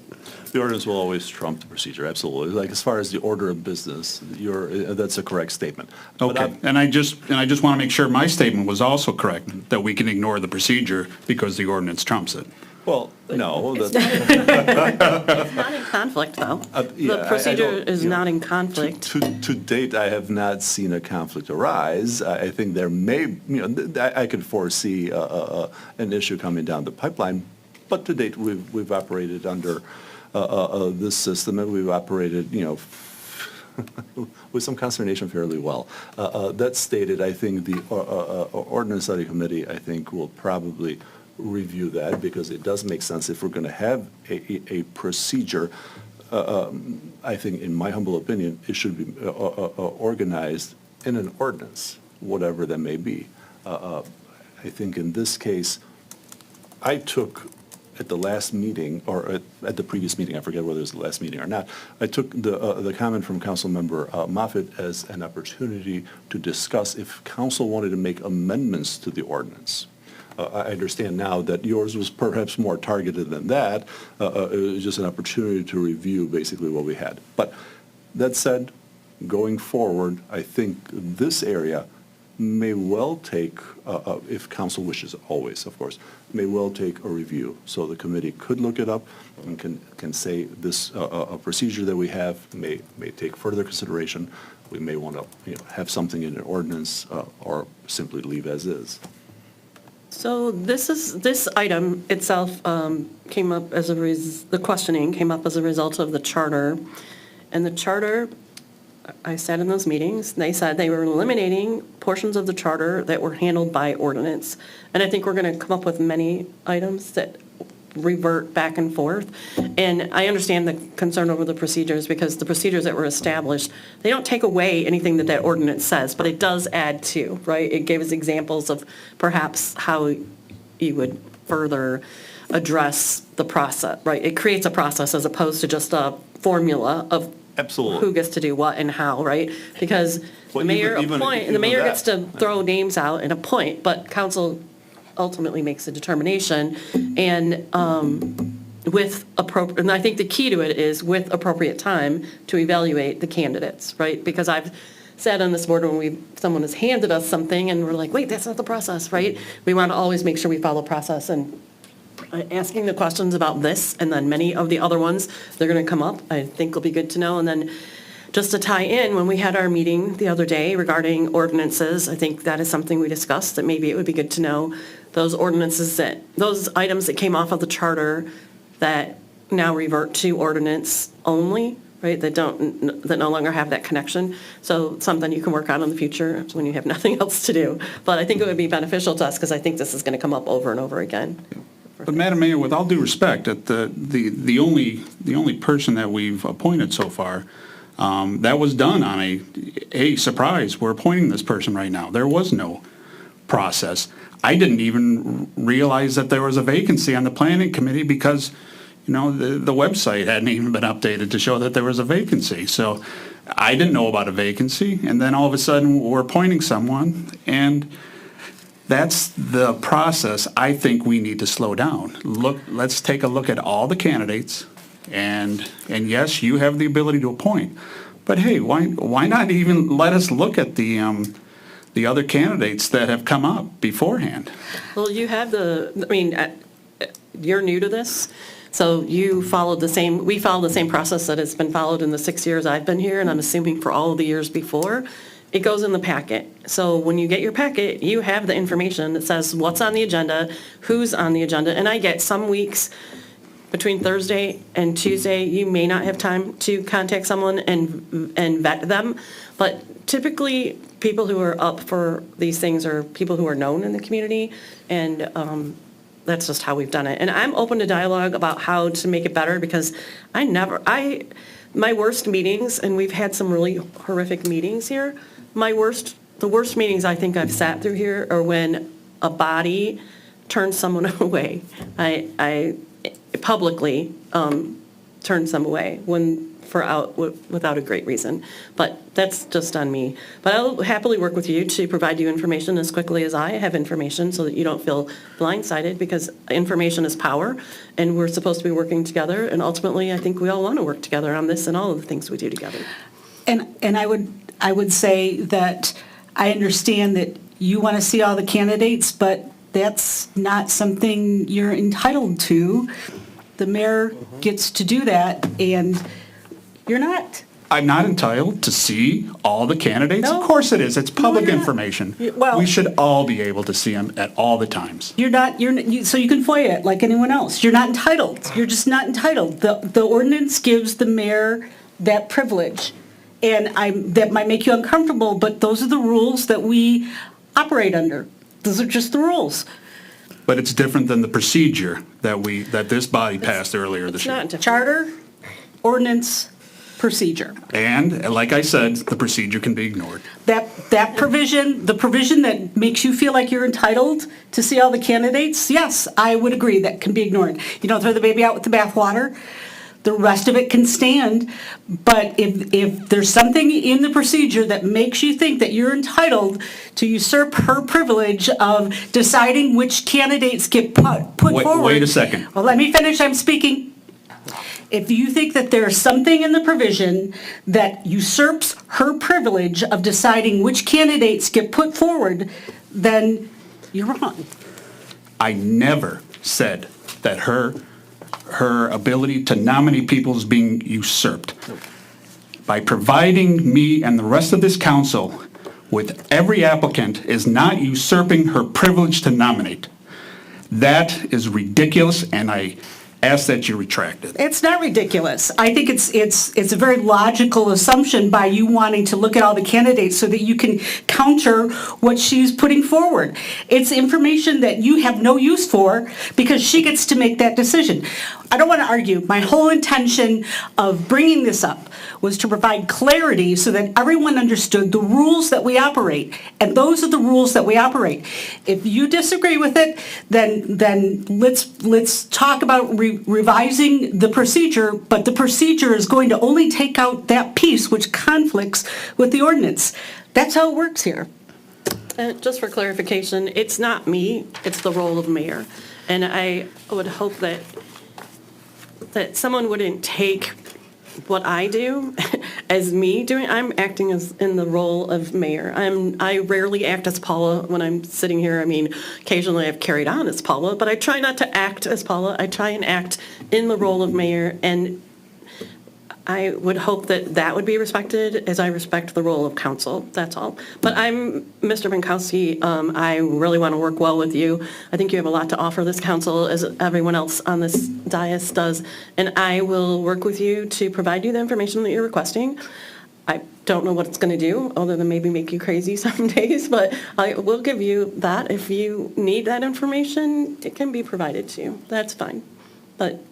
The ordinance will always trump the procedure, absolutely. Like, as far as the order of business, that's a correct statement. But Okay, and I just want to make sure my statement was also correct, that we can ignore the procedure because the ordinance trumps it. Well, no. It's not in conflict, though. Yeah, The I procedure don't- is you know, not in conflict. To date, I have not seen a conflict arise. I think there may, I could foresee an issue coming down the pipeline, but to date, we've operated under this system, and we've operated, with some consternation fairly well. That stated, I think the ordinance study committee, I think, will probably review that, because it does make sense if we're going to have a procedure. I think, in my humble opinion, it should be organized in an ordinance, whatever that may be. I think in this case, I took at the last meeting, or at the previous meeting, I forget whether it was the last meeting or not, I took the comment from Councilmember Moffitt as an opportunity to discuss if council wanted to make amendments to the ordinance. I understand now that yours was perhaps more targeted than that. It was just an opportunity to review basically what we had. But that said, going forward, I think this area may well take, if council wishes, always, of course, may well take a review. So the committee could look it up and can say this a procedure that we have may take further consideration. We may want to have something in an ordinance or simply leave as is. So this item itself came up as the questioning came up as a result of the charter. And the charter, I sat in those meetings, they said they were eliminating portions of the charter that were handled by ordinance. And I think we're going to come up with many items that revert back and forth. And I understand the concern over the procedures, because the procedures that were established, they don't take away anything that ordinance says, but it does add to, right? It gives examples of perhaps how you would further address the process, right? It creates a process as opposed to just a formula of Absolutely. who gets to do what and how, right? Because Well, the mayor even the mayor that. gets to throw names out and appoint, but council ultimately makes a determination. And with appropriate, and I think the key to it is with appropriate time to evaluate the candidates, right? Because I've sat on this board when someone has handed us something and we're like, wait, that's not the process, right? We want to always make sure we follow process, and asking the questions about this and then many of the other ones, they're going to come up, I think will be good to know. And then just to tie in, when we had our meeting the other day regarding ordinances, I think that is something we discussed, that maybe it would be good to know those ordinances, those items that came off of the charter that now revert to ordinance only, right, that no longer have that connection. So something you can work on in the future when you have nothing else to do. But I think it would be beneficial to us, because I think this is going to come up over and over again. But Madam Mayor, with all due respect, that the only person that we've appointed so far, that was done on a surprise, we're appointing this person right now. There was no process. I didn't even realize that there was a vacancy on the planning committee because, the website hadn't even been updated to show that there was a vacancy. So I didn't know about a vacancy, and then all of a sudden we're appointing someone, and that's the process I think we need to slow down. Let's take a look at all the candidates, and yes, you have the ability to appoint, but hey, why not even let us look at the other candidates that have come up beforehand? Well, you have you're new to this, so we followed the same process that has been followed in the 6 years I've been here, and I'm assuming for all of the years before. It goes in the packet. So when you get your packet, you have the information that says what's on the agenda, who's on the agenda, and I get some weeks between Thursday and Tuesday, you may not have time to contact someone and vet them, but typically people who are up for these things are people who are known in the community, and that's just how we've done it. And I'm open to dialogue about how to make it better, because my worst meetings, and we've had some really horrific meetings here, the worst meetings I think I've sat through here are when a body turns someone away. publicly turns them away without a great reason. But that's just on me. But I'll happily work with you to provide you information as quickly as I have information so that you don't feel blindsided, because information is power and we're supposed to be working together. And ultimately, I think we all want to work together on this and all of the things we do together. And I would say that I understand that you want to see all the candidates, but that's not something you're entitled to. The mayor gets to do that, and you're not. I'm not entitled to see all the candidates? No. Of course it is. It's public you're not. information. Well- We should all be able to see them at all the times. You're not, so you can FOIA it like anyone else. You're not entitled. You're just not entitled. The ordinance gives the mayor that privilege. And that might make you uncomfortable, but those are the rules that we operate under. Those are just the rules. But it's different than the procedure that this body passed earlier this It's year. not different. Charter, ordinance, procedure. And like I said, the procedure can be ignored. That provision, the provision that makes you feel like you're entitled to see all the candidates, yes, I would agree, that can be ignored. You don't throw the baby out with the bathwater. The rest of it can stand, but if there's something in the procedure that makes you think that you're entitled to usurp her privilege of deciding which candidates get put forward. Wait a second. Well, let me finish, I'm speaking. If you think that there's something in the provision that usurps her privilege of deciding which candidates get put forward, then you're wrong. I never said that her ability to nominate people is being usurped. By providing me and the rest of this council with every applicant is not usurping her privilege to nominate. That is ridiculous, and I ask that you retract it. It's not ridiculous. I think it's a very logical assumption by you wanting to look at all the candidates so that you can counter what she's putting forward. It's information that you have no use for because she gets to make that decision. I don't want to argue. My whole intention of bringing this up was to provide clarity so that everyone understood the rules that we operate, and those are the rules that we operate. If you disagree with it, then let's talk about revising the procedure, but the procedure is going to only take out that piece which conflicts with the ordinance. That's how it works here. Just for clarification, it's not me, it's the role of mayor. And I would hope that someone wouldn't take what I do as me doing. I'm acting as in the role of mayor. I rarely act as Paula when I'm sitting here. I mean, occasionally I've carried on as Paula, but I try not to act as Paula. I try and act in the role of mayor, and I would hope that would be respected as I respect the role of council, that's all. But I'm Mr. Minkowski, I really want to work well with you. I think you have a lot to offer this council, as everyone else on this dais does, and I will work with you to provide you the information that you're requesting. I don't know what it's going to do, other than maybe make you crazy some days, but I will give you that. If you need that information, it can be provided to you. That's fine. But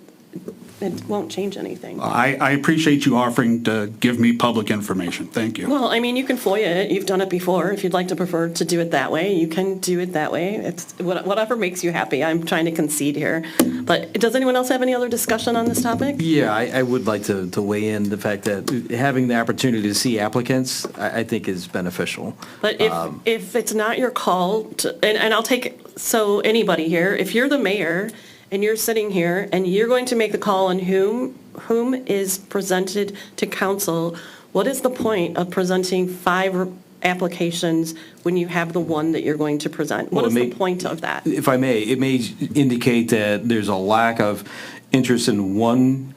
it won't change anything. I appreciate you offering to give me public information. Thank you. Well, I mean, you can FOIA it. You've done it before. If you'd like to prefer to do it that way, you can do it that way. It's whatever makes you happy. I'm trying to concede here. But does anyone else have any other discussion on this topic? Yeah, I would like to weigh in the fact that having the opportunity to see applicants, I think is beneficial. But if it's not your call, and I'll take, so anybody here, if you're the mayor and you're sitting here and you're going to make the call on whom is presented to council, what is the point of presenting 5 applications when you have the one that you're going to present? What is the point of that? If I may, it may indicate that there's a lack of interest in one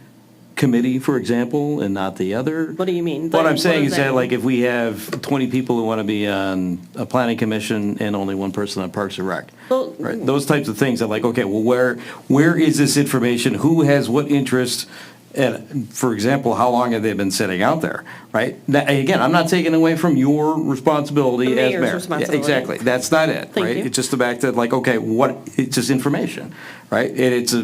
committee, for example, and not the other. What do you mean? What I'm saying is that, mean? like, if we have 20 people who want to be on a planning commission and only one person on Parks and Rec, Well, right? Those types of things are like, okay, well, where is this information? Who has what interest? And for example, how long have they been sitting out there, right? Now, again, I'm not taking away from your responsibility The as mayor's mayor. responsibility. Yeah, exactly. That's not it, Thank right? you. It's just the fact that, like, okay, it's just information, right? And it's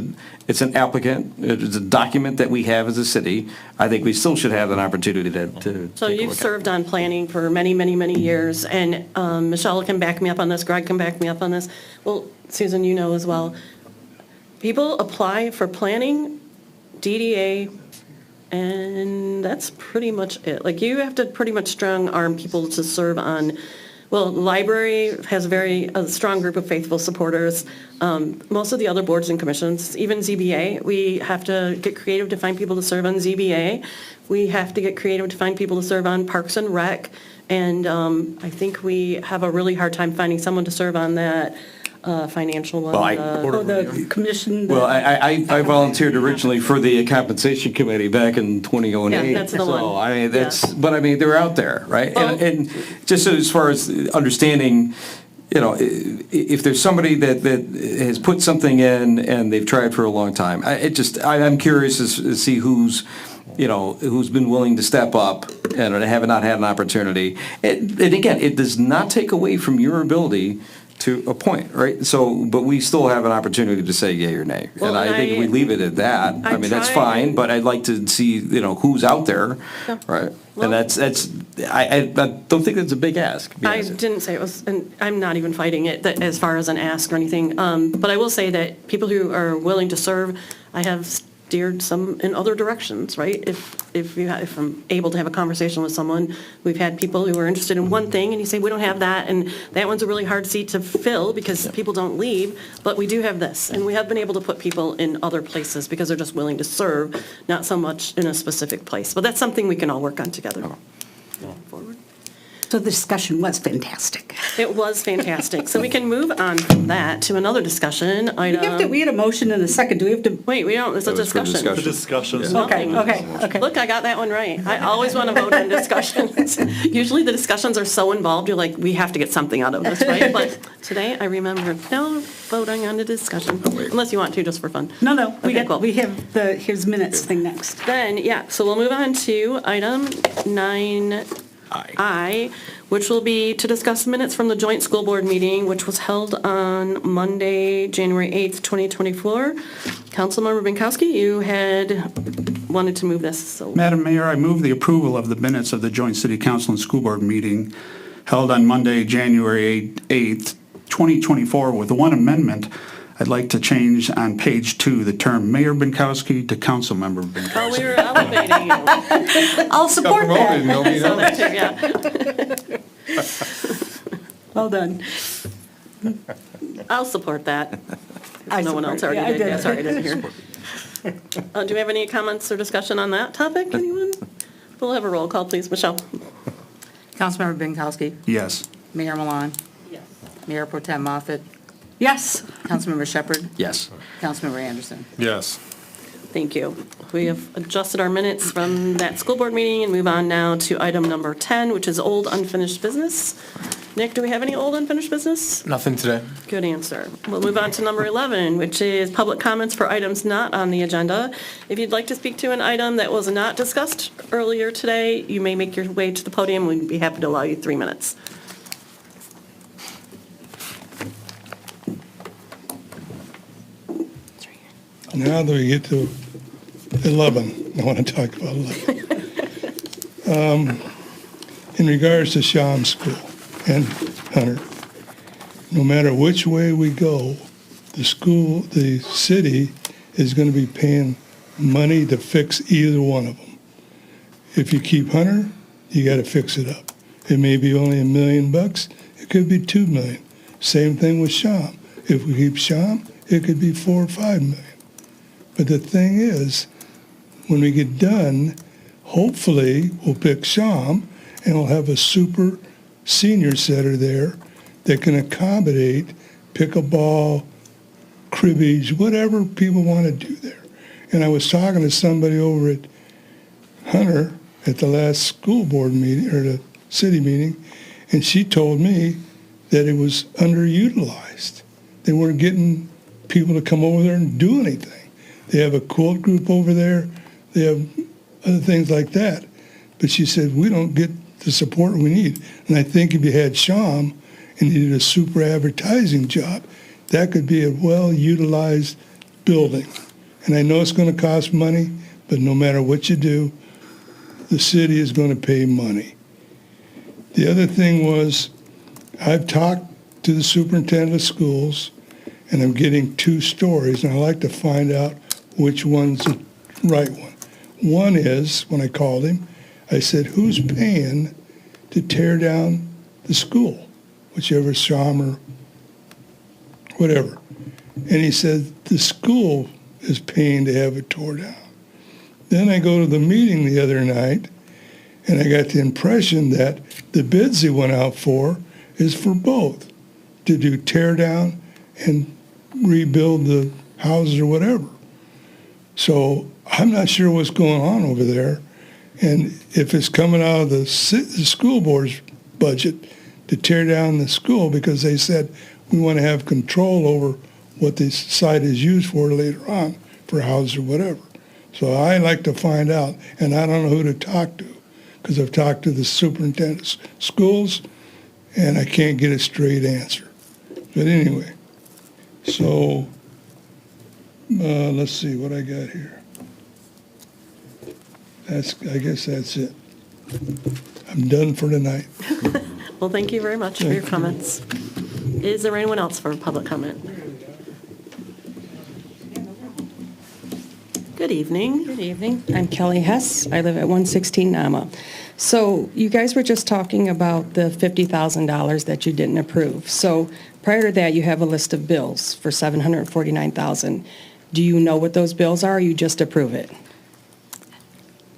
an applicant, it's a document that we have as a city. I think we still should have an opportunity to So take a you've look at. served on planning for many, many, many years, and Michelle can back me up on this, Greg can back me up on this. Well, Susan, you know as well. people apply for planning, DDA, and that's pretty much it. Like, you have to pretty much strong arm people to serve on, well, library has a strong group of faithful supporters. Most of the other boards and commissions, even ZBA, we have to get creative to find people to serve on ZBA. We have to get creative to find people to serve on Parks and Rec. And I think we have a really hard time finding someone to serve on that financial one. The commission. Well, I volunteered originally for the compensation committee back in 2008. Yeah, that's the one. So, I mean, Yeah. but I mean, they're out there, right? And just as far as understanding, you know, if there's somebody that has put something in and they've tried for a long time, I'm curious to see who's been willing to step up and have not had an opportunity. And again, it does not take away from your ability to appoint, right? So, but we still have an opportunity to say yea or nay. Well, and I think we leave it at that. I mean, that's fine, but I'd like to see, who's out there, right? Well, and I don't think that's a big ask. to be I honest. didn't say it was, and I'm not even fighting it as far as an ask or anything. But I will say that people who are willing to serve, I have steered some in other directions, right? If I'm able to have a conversation with someone, we've had people who are interested in one thing and you say, we don't have that, and that one's a really hard seat to fill because people don't leave, but we do have this. And we have been able to put people in other places because they're just willing to serve, not so much in a specific place. But that's something we can all work on together. Forward. So the discussion was fantastic. It was fantastic. So we can move on from that to another discussion item. We had a motion and a second. Do we have to? Wait, we don't, it's a That was for discussion. discussion. The discussion. Okay. Look, I got that one right. I always want to vote on discussions. Usually the discussions are so involved, you're like, we have to get something out of this, right? But today I remembered, no voting on the discussion, unless you want to, just for fun. No, Okay, cool. we have here's minutes thing next. Then, so we'll move on to item 9I, which will be to discuss minutes from the joint school board meeting, which was held on Monday, January 8th, 2024. Councilmember Binkowski, you had wanted to move this, so. Madam Mayor, I move the approval of the minutes of the joint city council and school board meeting held on Monday, January 8th, 2024, with one amendment. I'd like to change on page 2 the term Mayor Binkowski to Councilmember Binkowski. Oh, we were elevating you. I'll support that. I saw that too, yeah. Well done. I'll support that. I No one else support- already yeah, I did. did. Yeah, sorry, I didn't hear. Do we have any comments or discussion on that topic, anyone? We'll have a roll call, please. Michelle? Councilmember Binkowski. Yes. Mayor Milan. Yes. Mayor Pro Tem Moffett. Yes. Councilmember Shepherd. Yes. Councilmember Anderson. Yes. Thank you. We have adjusted our minutes from that school board meeting and move on now to item number 10, which is old unfinished business. Nick, do we have any old unfinished business? Nothing today. Good answer. We'll move on to number 11, which is public comments for items not on the agenda. If you'd like to speak to an item that was not discussed earlier today, you may make your way to the podium. We'd be happy to allow you 3 minutes. Now that we get to 11, I want to talk about 11. In regards to Sham School and Hunter, no matter which way we go, the city is going to be paying money to fix either one of them. If you keep Hunter, you got to fix it up. It may be only $1 million. It could be $2 million. Same thing with Sham. If we keep Sham, it could be $4 or $5 million. But the thing is, when we get done, hopefully we'll pick Sham and we'll have a super senior center there that can accommodate pickleball, cribbage, whatever people want to do there. And I was talking to somebody over at Hunter at the last school board meeting, or the city meeting, and she told me that it was underutilized. They weren't getting people to come over there and do anything. They have a quilt group over there. They have other things like that. But she said, we don't get the support we need. And I think if you had Sham and you did a super advertising job, that could be a well-utilized building. And I know it's going to cost money, but no matter what you do, the city is going to pay money. The other thing was, I've talked to the superintendent of schools, and I'm getting 2 stories, and I like to find out which one's the right one. One is, when I called him, I said, who's paying to tear down the school? Whichever Sham or whatever. And he said, the school is paying to have it tore down. Then I go to the meeting the other night, and I got the impression that the bids he went out for is for both, to do tear down and rebuild the houses or whatever. So I'm not sure what's going on over there, and if it's coming out of the school board's budget to tear down the school, because they said we want to have control over what this site is used for later on, for houses or whatever. So I like to find out, and I don't know who to talk to, because I've talked to the superintendent of schools, and I can't get a straight answer. But anyway, so let's see what I got here. I guess that's it. I'm done for tonight. Well, thank you very much for your comments. Is there anyone else for public comment? Good evening. Good evening. I'm Kelly Hess. I live at 116 Nama. So you guys were just talking about the $50,000 that you didn't approve. So prior to that, you have a list of bills for $749,000. Do you know what those bills are, or you just approve it?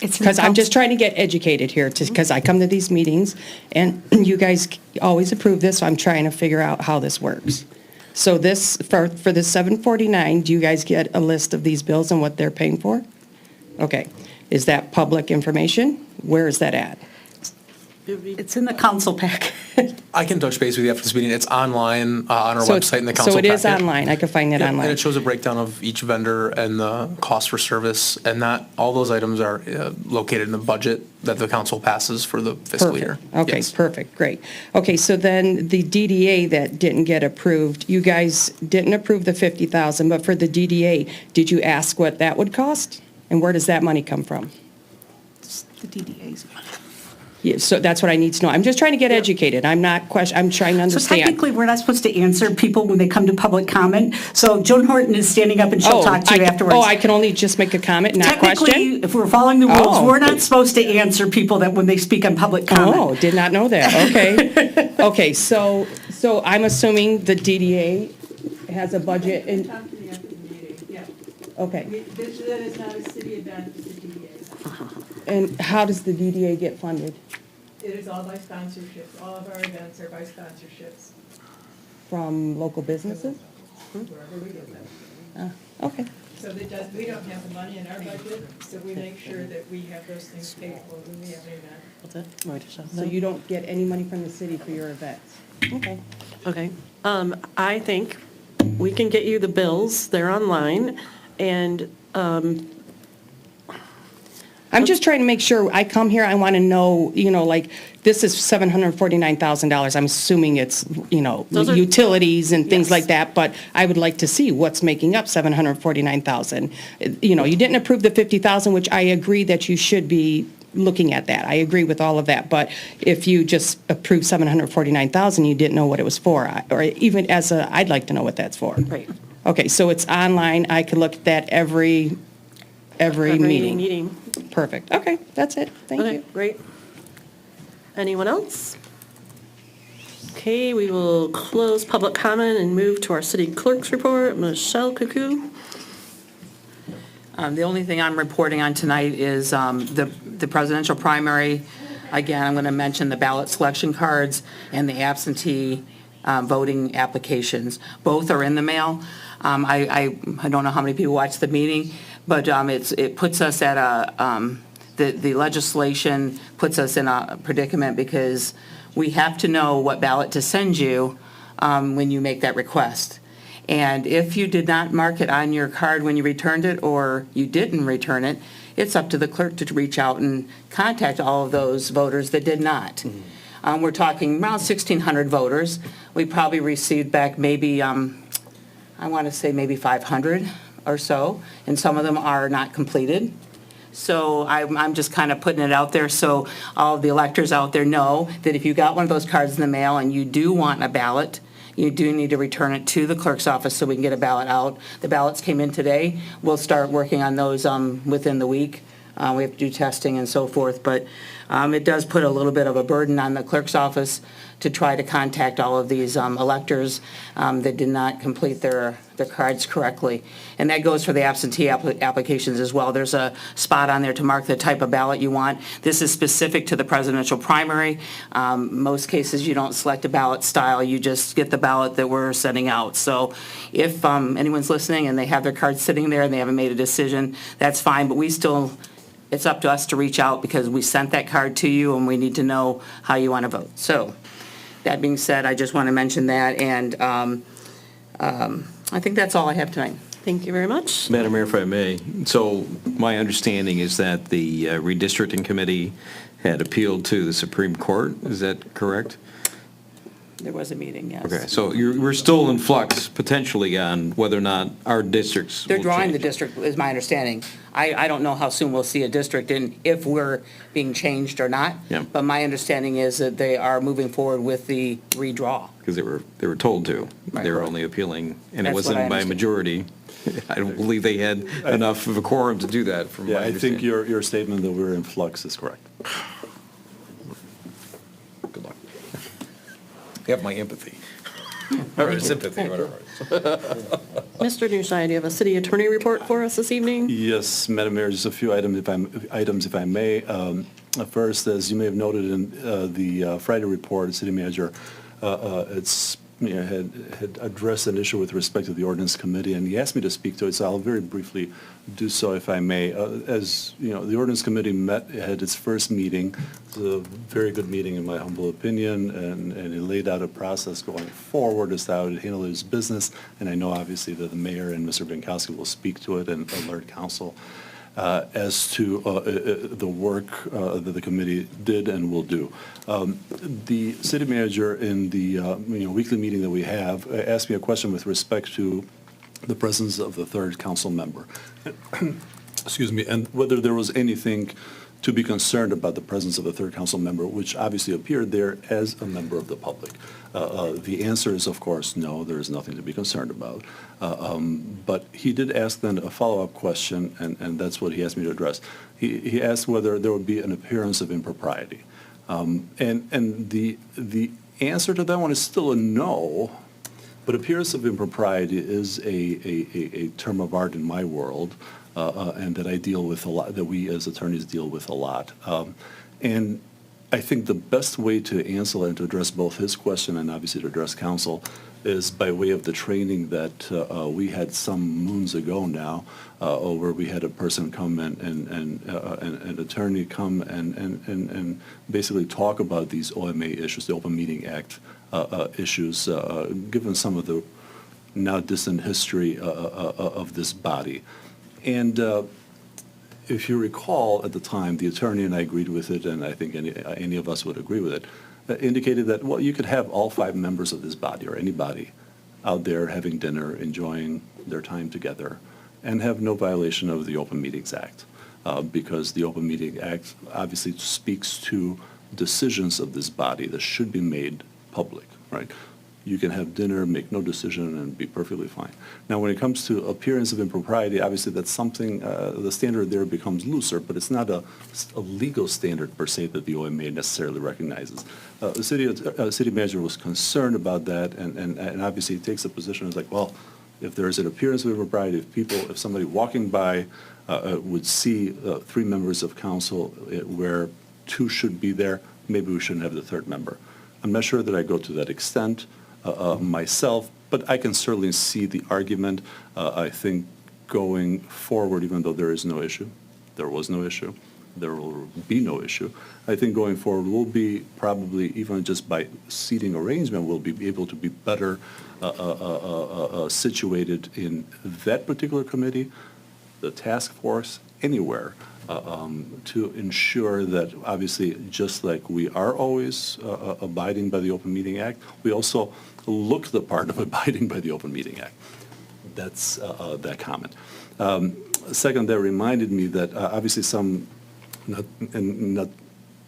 Because I'm just trying to get educated here, because I come to these meetings, and you guys always approve this, so I'm trying to figure out how this works. So this, for the 749, do you guys get a list of these bills and what they're paying for? Okay. Is that public information? Where is that at? It's in the council pack. I can touch base with you after this meeting. It's online on our So it's- website in the council So it is packet. online. I could find it Yep, online. And it shows a breakdown of each vendor and the cost for service, and that, all those items are located in the budget that the council passes for the fiscal year. Okay, Yes. perfect, great. Okay, so then the DDA that didn't get approved, you guys didn't approve the 50,000, but for the DDA, did you ask what that would cost? And where does that money come from? The DDA's. Yeah, so that's what I need to know. I'm just trying to get educated. I'm not I'm trying to So understand. technically, we're not supposed to answer people when they come to public comment. So Joan Horton is standing up and she'll talk to you afterwards. Oh, I can only just make a comment, not question? Technically, if we're following the rules, Oh. we're not supposed to answer people that when they speak on public comment. Oh, did not know that, okay. Okay, so I'm assuming the DDA has a budget and, okay. That is not a city event, it's a DDA. And how does the DDA get funded? It is all by sponsorships. All of our events are by sponsorships, From local businesses? wherever we get them. Okay. So we don't have the money in our budget, so we make sure that we have those things paid for when we have an event. What's that? You want me to show So them? you don't get any money from the city for your events? Okay. Okay. I think we can get you the bills. They're online, and I'm just trying to make sure, I come here, I want to know, like, this is $749,000. I'm assuming it's, Those are- utilities and things Yes. like that, but I would like to see what's making up $749,000. You didn't approve the $50,000, which I agree that you should be looking at that. I agree with all of that, but if you just approved $749,000, you didn't know what it was for, or even I'd like to know what that's for. Right. Okay, so it's online, I could look at that every meeting. Perfect. Okay, that's it. Thank Okay, you. great. Anyone else? Okay, we will close public comment and move to our city clerk's report. Michelle Cuckoo. The only thing I'm reporting on tonight is the presidential primary. Again, I'm going to mention the ballot selection cards and the absentee voting applications. Both are in the mail. I don't know how many people watched the meeting, but it puts us at the legislation puts us in a predicament because we have to know what ballot to send you when you make that request. And if you did not mark it on your card when you returned it, or you didn't return it, it's up to the clerk to reach out and contact all of those voters that did not. We're talking around 1,600 voters. We probably received back maybe, I want to say maybe 500 or so, and some of them are not completed. So I'm just kind of putting it out there so all of the electors out there know that if you got one of those cards in the mail and you do want a ballot, you do need to return it to the clerk's office so we can get a ballot out. The ballots came in today. We'll start working on those within the week. We have to do testing and so forth, but it does put a little bit of a burden on the clerk's office to try to contact all of these electors that did not complete their cards correctly. And that goes for the absentee applications as well. There's a spot on there to mark the type of ballot you want. This is specific to the presidential primary. Most cases, you don't select a ballot style, you just get the ballot that we're sending out. So if anyone's listening and they have their cards sitting there and they haven't made a decision, that's fine, but it's up to us to reach out because we sent that card to you and we need to know how you want to vote. So that being said, I just want to mention that, and I think that's all I have tonight. Thank you very much. Madam Mayor, if I may, so my understanding is that the redistricting committee had appealed to the Supreme Court, is that correct? There was a meeting, yes. Okay, so we're still in flux potentially on whether or not our districts They're will drawing change. the district, is my understanding. I don't know how soon we'll see a district and if we're being changed or not. Yeah. But my understanding is that they are moving forward with the redraw. Because they were told to. Right. They were only appealing, and it That's what I wasn't by understand. majority. I don't believe they had enough of a quorum to do that, from my Yeah, I think understanding. your statement that we're in flux is correct. Good luck. You have my empathy. Or sympathy, whatever. Mr. Newshine, do you have a city attorney report for us this evening? Yes, Madam Mayor, just a few items if I may. First, as you may have noted in the Friday report, the city manager had addressed an issue with respect to the ordinance committee, and he asked me to speak to it, so I'll very briefly do so if I may. As you know, the ordinance committee had its first meeting. It was a very good meeting in my humble opinion, and it laid out a process going forward as to how to handle its business, and I know obviously that the mayor and Mr. Binkowski will speak to it and alert council as to the work that the committee did and will do. The city manager in the weekly meeting that we have asked me a question with respect to the presence of the third council member. Excuse me, and whether there was anything to be concerned about the presence of the third council member, which obviously appeared there as a member of the public. The answer is, of course, no, there is nothing to be concerned about. But he did ask then a follow-up question, and that's what he asked me to address. He asked whether there would be an appearance of impropriety. And the answer to that one is still a no, but appearance of impropriety is a term of art in my world, and that I deal with a lot, that we as attorneys deal with a lot. And I think the best way to answer and to address both his question and obviously to address counsel is by way of the training that we had some moons ago now, where we had a person come and an attorney come and basically talk about these OMA issues, the Open Meeting Act issues, given some of the now distant history of this body. And if you recall, at the time, the attorney and I agreed with it, and I think any of us would agree with it, indicated that, well, you could have all 5 members of this body or anybody out there having dinner, enjoying their time together, and have no violation of the Open Meetings Act, because the Open Meeting Act obviously speaks to decisions of this body that should be made public, right? You can have dinner, make no decision, and be perfectly fine. Now, when it comes to appearance of impropriety, obviously that's something, the standard there becomes looser, but it's not a legal standard per se that the OMA necessarily recognizes. The city manager was concerned about that, and obviously he takes a position as like, well, if there is an appearance of impropriety, if somebody walking by would see 3 members of council where 2 should be there, maybe we shouldn't have the 3rd member. I'm not sure that I go to that extent myself, but I can certainly see the argument. I think going forward, even though there is no issue, there was no issue, there will be no issue, I think going forward we'll be probably, even just by seating arrangement, we'll be able to be better situated in that particular committee, the task force, anywhere, to ensure that obviously just like we are always abiding by the Open Meeting Act, we also look the part of abiding by the Open Meeting Act. That's that comment. Second, that reminded me that obviously some, not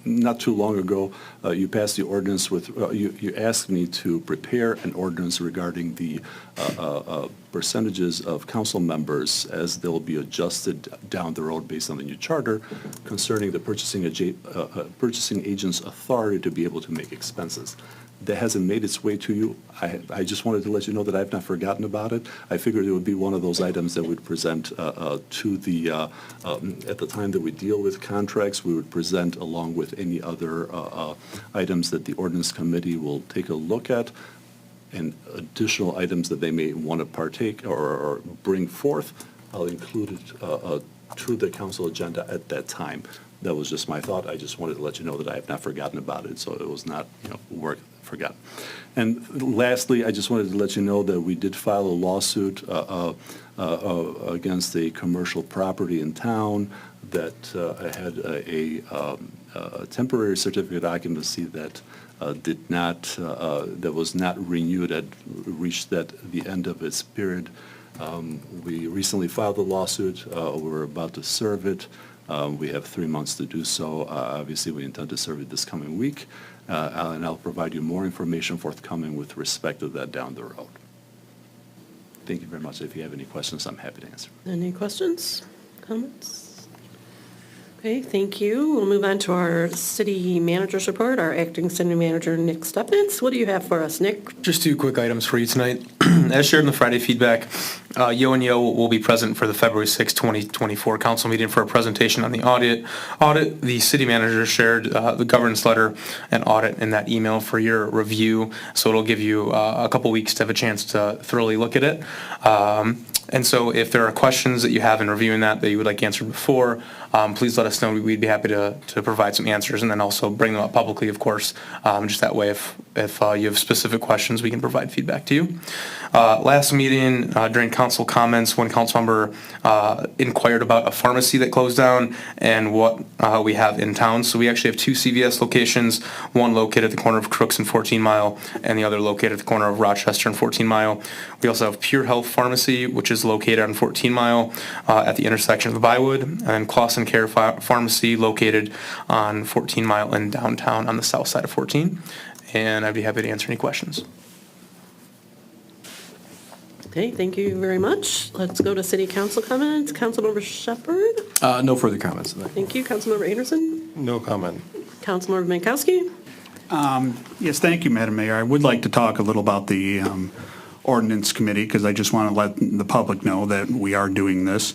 not too long ago, you passed the ordinance with, you asked me to prepare an ordinance regarding the percentages of council members as they'll be adjusted down the road based on the new charter concerning the purchasing agent's authority to be able to make expenses. That hasn't made its way to you. I just wanted to let you know that I've not forgotten about it. I figured it would be one of those items that we'd present to the, at the time that we deal with contracts, we would present along with any other items that the ordinance committee will take a look at, and additional items that they may want to partake or bring forth. I'll include it to the council agenda at that time. That was just my thought. I just wanted to let you know that I have not forgotten about it, so it was not, forgotten. And lastly, I just wanted to let you know that we did file a lawsuit against a commercial property in town that had a temporary certificate of occupancy that that was not renewed, had reached the end of its period. We recently filed a lawsuit. We're about to serve it. We have 3 months to do so. Obviously, we intend to serve it this coming week, and I'll provide you more information forthcoming with respect to that down the road. Thank you very much. If you have any questions, I'm happy to answer. Any questions, comments? Okay, thank you. We'll move on to our city manager's report, our acting city manager, Nick Stepnitz. What do you have for us, Nick? Just 2 quick items for you tonight. As shared in the Friday feedback, Yo and Yo will be present for the February 6, 2024 council meeting for a presentation on the audit. The city manager shared the governance letter and audit in that email for your review, so it'll give you a couple weeks to have a chance to thoroughly look at it. And so if there are questions that you have in reviewing that you would like answered before, please let us know. We'd be happy to provide some answers, and then also bring them up publicly, of course. Just that way, if you have specific questions, we can provide feedback to you. Last meeting, during council comments, one council member inquired about a pharmacy that closed down and what we have in town. So we actually have 2 CVS locations, one located at the corner of Crooks and 14 Mile, and the other located at the corner of Rochester and 14 Mile. We also have Pure Health Pharmacy, which is located on 14 Mile at the intersection of Bywood, and Clausen Care Pharmacy located on 14 Mile in downtown on the south side of 14. And I'd be happy to answer any questions. Okay, thank you very much. Let's go to city council comments. Councilmember Shepherd. No further comments tonight. Thank you. Councilmember Anderson. No comment. Councilmember Mankowski. Yes, thank you, Madam Mayor. I would like to talk a little about the ordinance committee, because I just want to let the public know that we are doing this.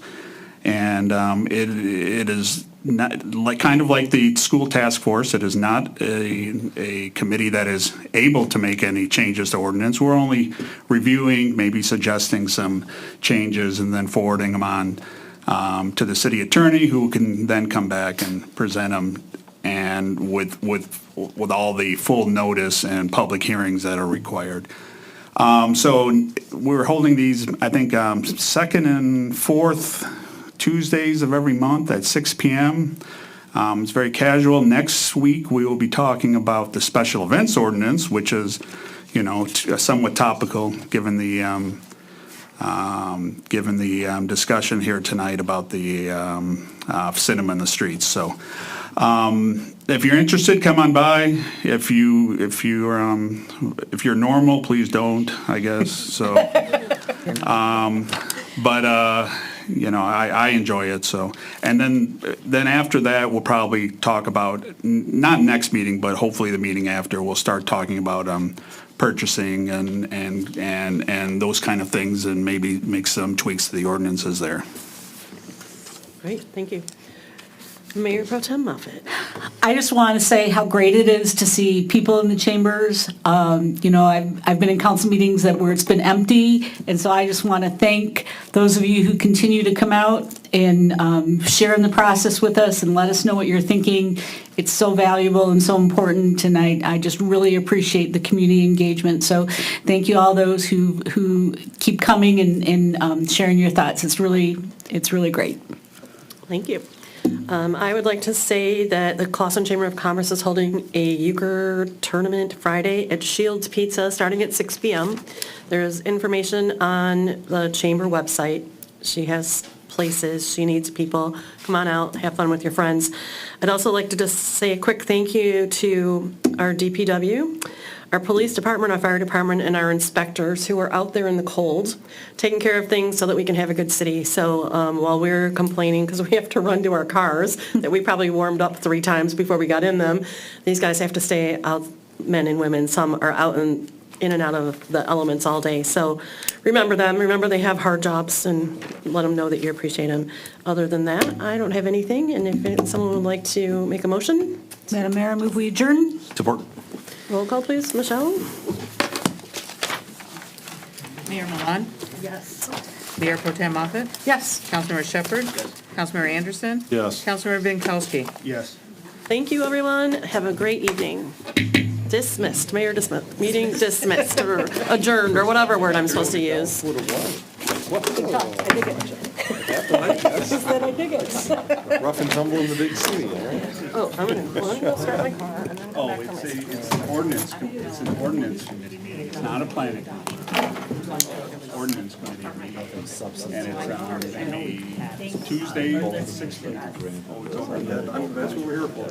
And it is not kind of like the school task force. It is not a committee that is able to make any changes to ordinance. We're only reviewing, maybe suggesting some changes, and then forwarding them on to the city attorney, who can then come back and present them, and with all the full notice and public hearings that are required. So we're holding these, I think, second and fourth Tuesdays of every month at 6 p.m. It's very casual. Next week, we will be talking about the special events ordinance, which is, somewhat topical given the discussion here tonight about the cinema in the streets. So if you're interested, come on by. If you're normal, please don't, I guess. So, I enjoy it. So, and then after that, we'll probably talk about, not next meeting, but hopefully the meeting after, we'll start talking about purchasing and those kind of things, and maybe make some tweaks to the ordinances there. Great, thank you. Mayor Pro Tem Moffitt. I just want to say how great it is to see people in the chambers. I've been in council meetings where it's been empty, and so I just want to thank those of you who continue to come out and share in the process with us and let us know what you're thinking. It's so valuable and so important, and I just really appreciate the community engagement. So thank you all those who keep coming and sharing your thoughts. It's really great. Thank you. I would like to say that the Clausen Chamber of Commerce is holding a euchre tournament Friday at Shields Pizza starting at 6 p.m. There's information on the chamber website. She has places. She needs people. Come on out, have fun with your friends. I'd also like to just say a quick thank you to our DPW, our police department, our fire department, and our inspectors who are out there in the cold, taking care of things so that we can have a good city. So while we're complaining, because we have to run to our cars, that we probably warmed up 3 times before we got in them, these guys have to stay out, men and women. Some are out in and out of the elements all day. So remember them, remember they have hard jobs, and let them know that you appreciate them. Other than that, I don't have anything, and if someone would like to make a motion? Madam Mayor, I move we adjourn. Support. Roll call, please. Michelle? Mayor Milan? Yes. Mayor Pro Tem Moffett? Yes. Councilmember Shepherd? Councilmember Anderson? Yes. Councilmember Binkowski? Yes. Thank you, everyone. Have a great evening. Dismissed. Mayor dismissed. Meeting dismissed, or adjourned, or whatever word I'm supposed to use. Would have won. She said I dig it. Rough and tumble in the big city, all right? Oh, I'm gonna go start my car and then come back for my. It's an ordinance committee meeting, it's not a planning commission. Ordinance committee meeting. And it's on the Tuesday, 6th. That's what we're here for.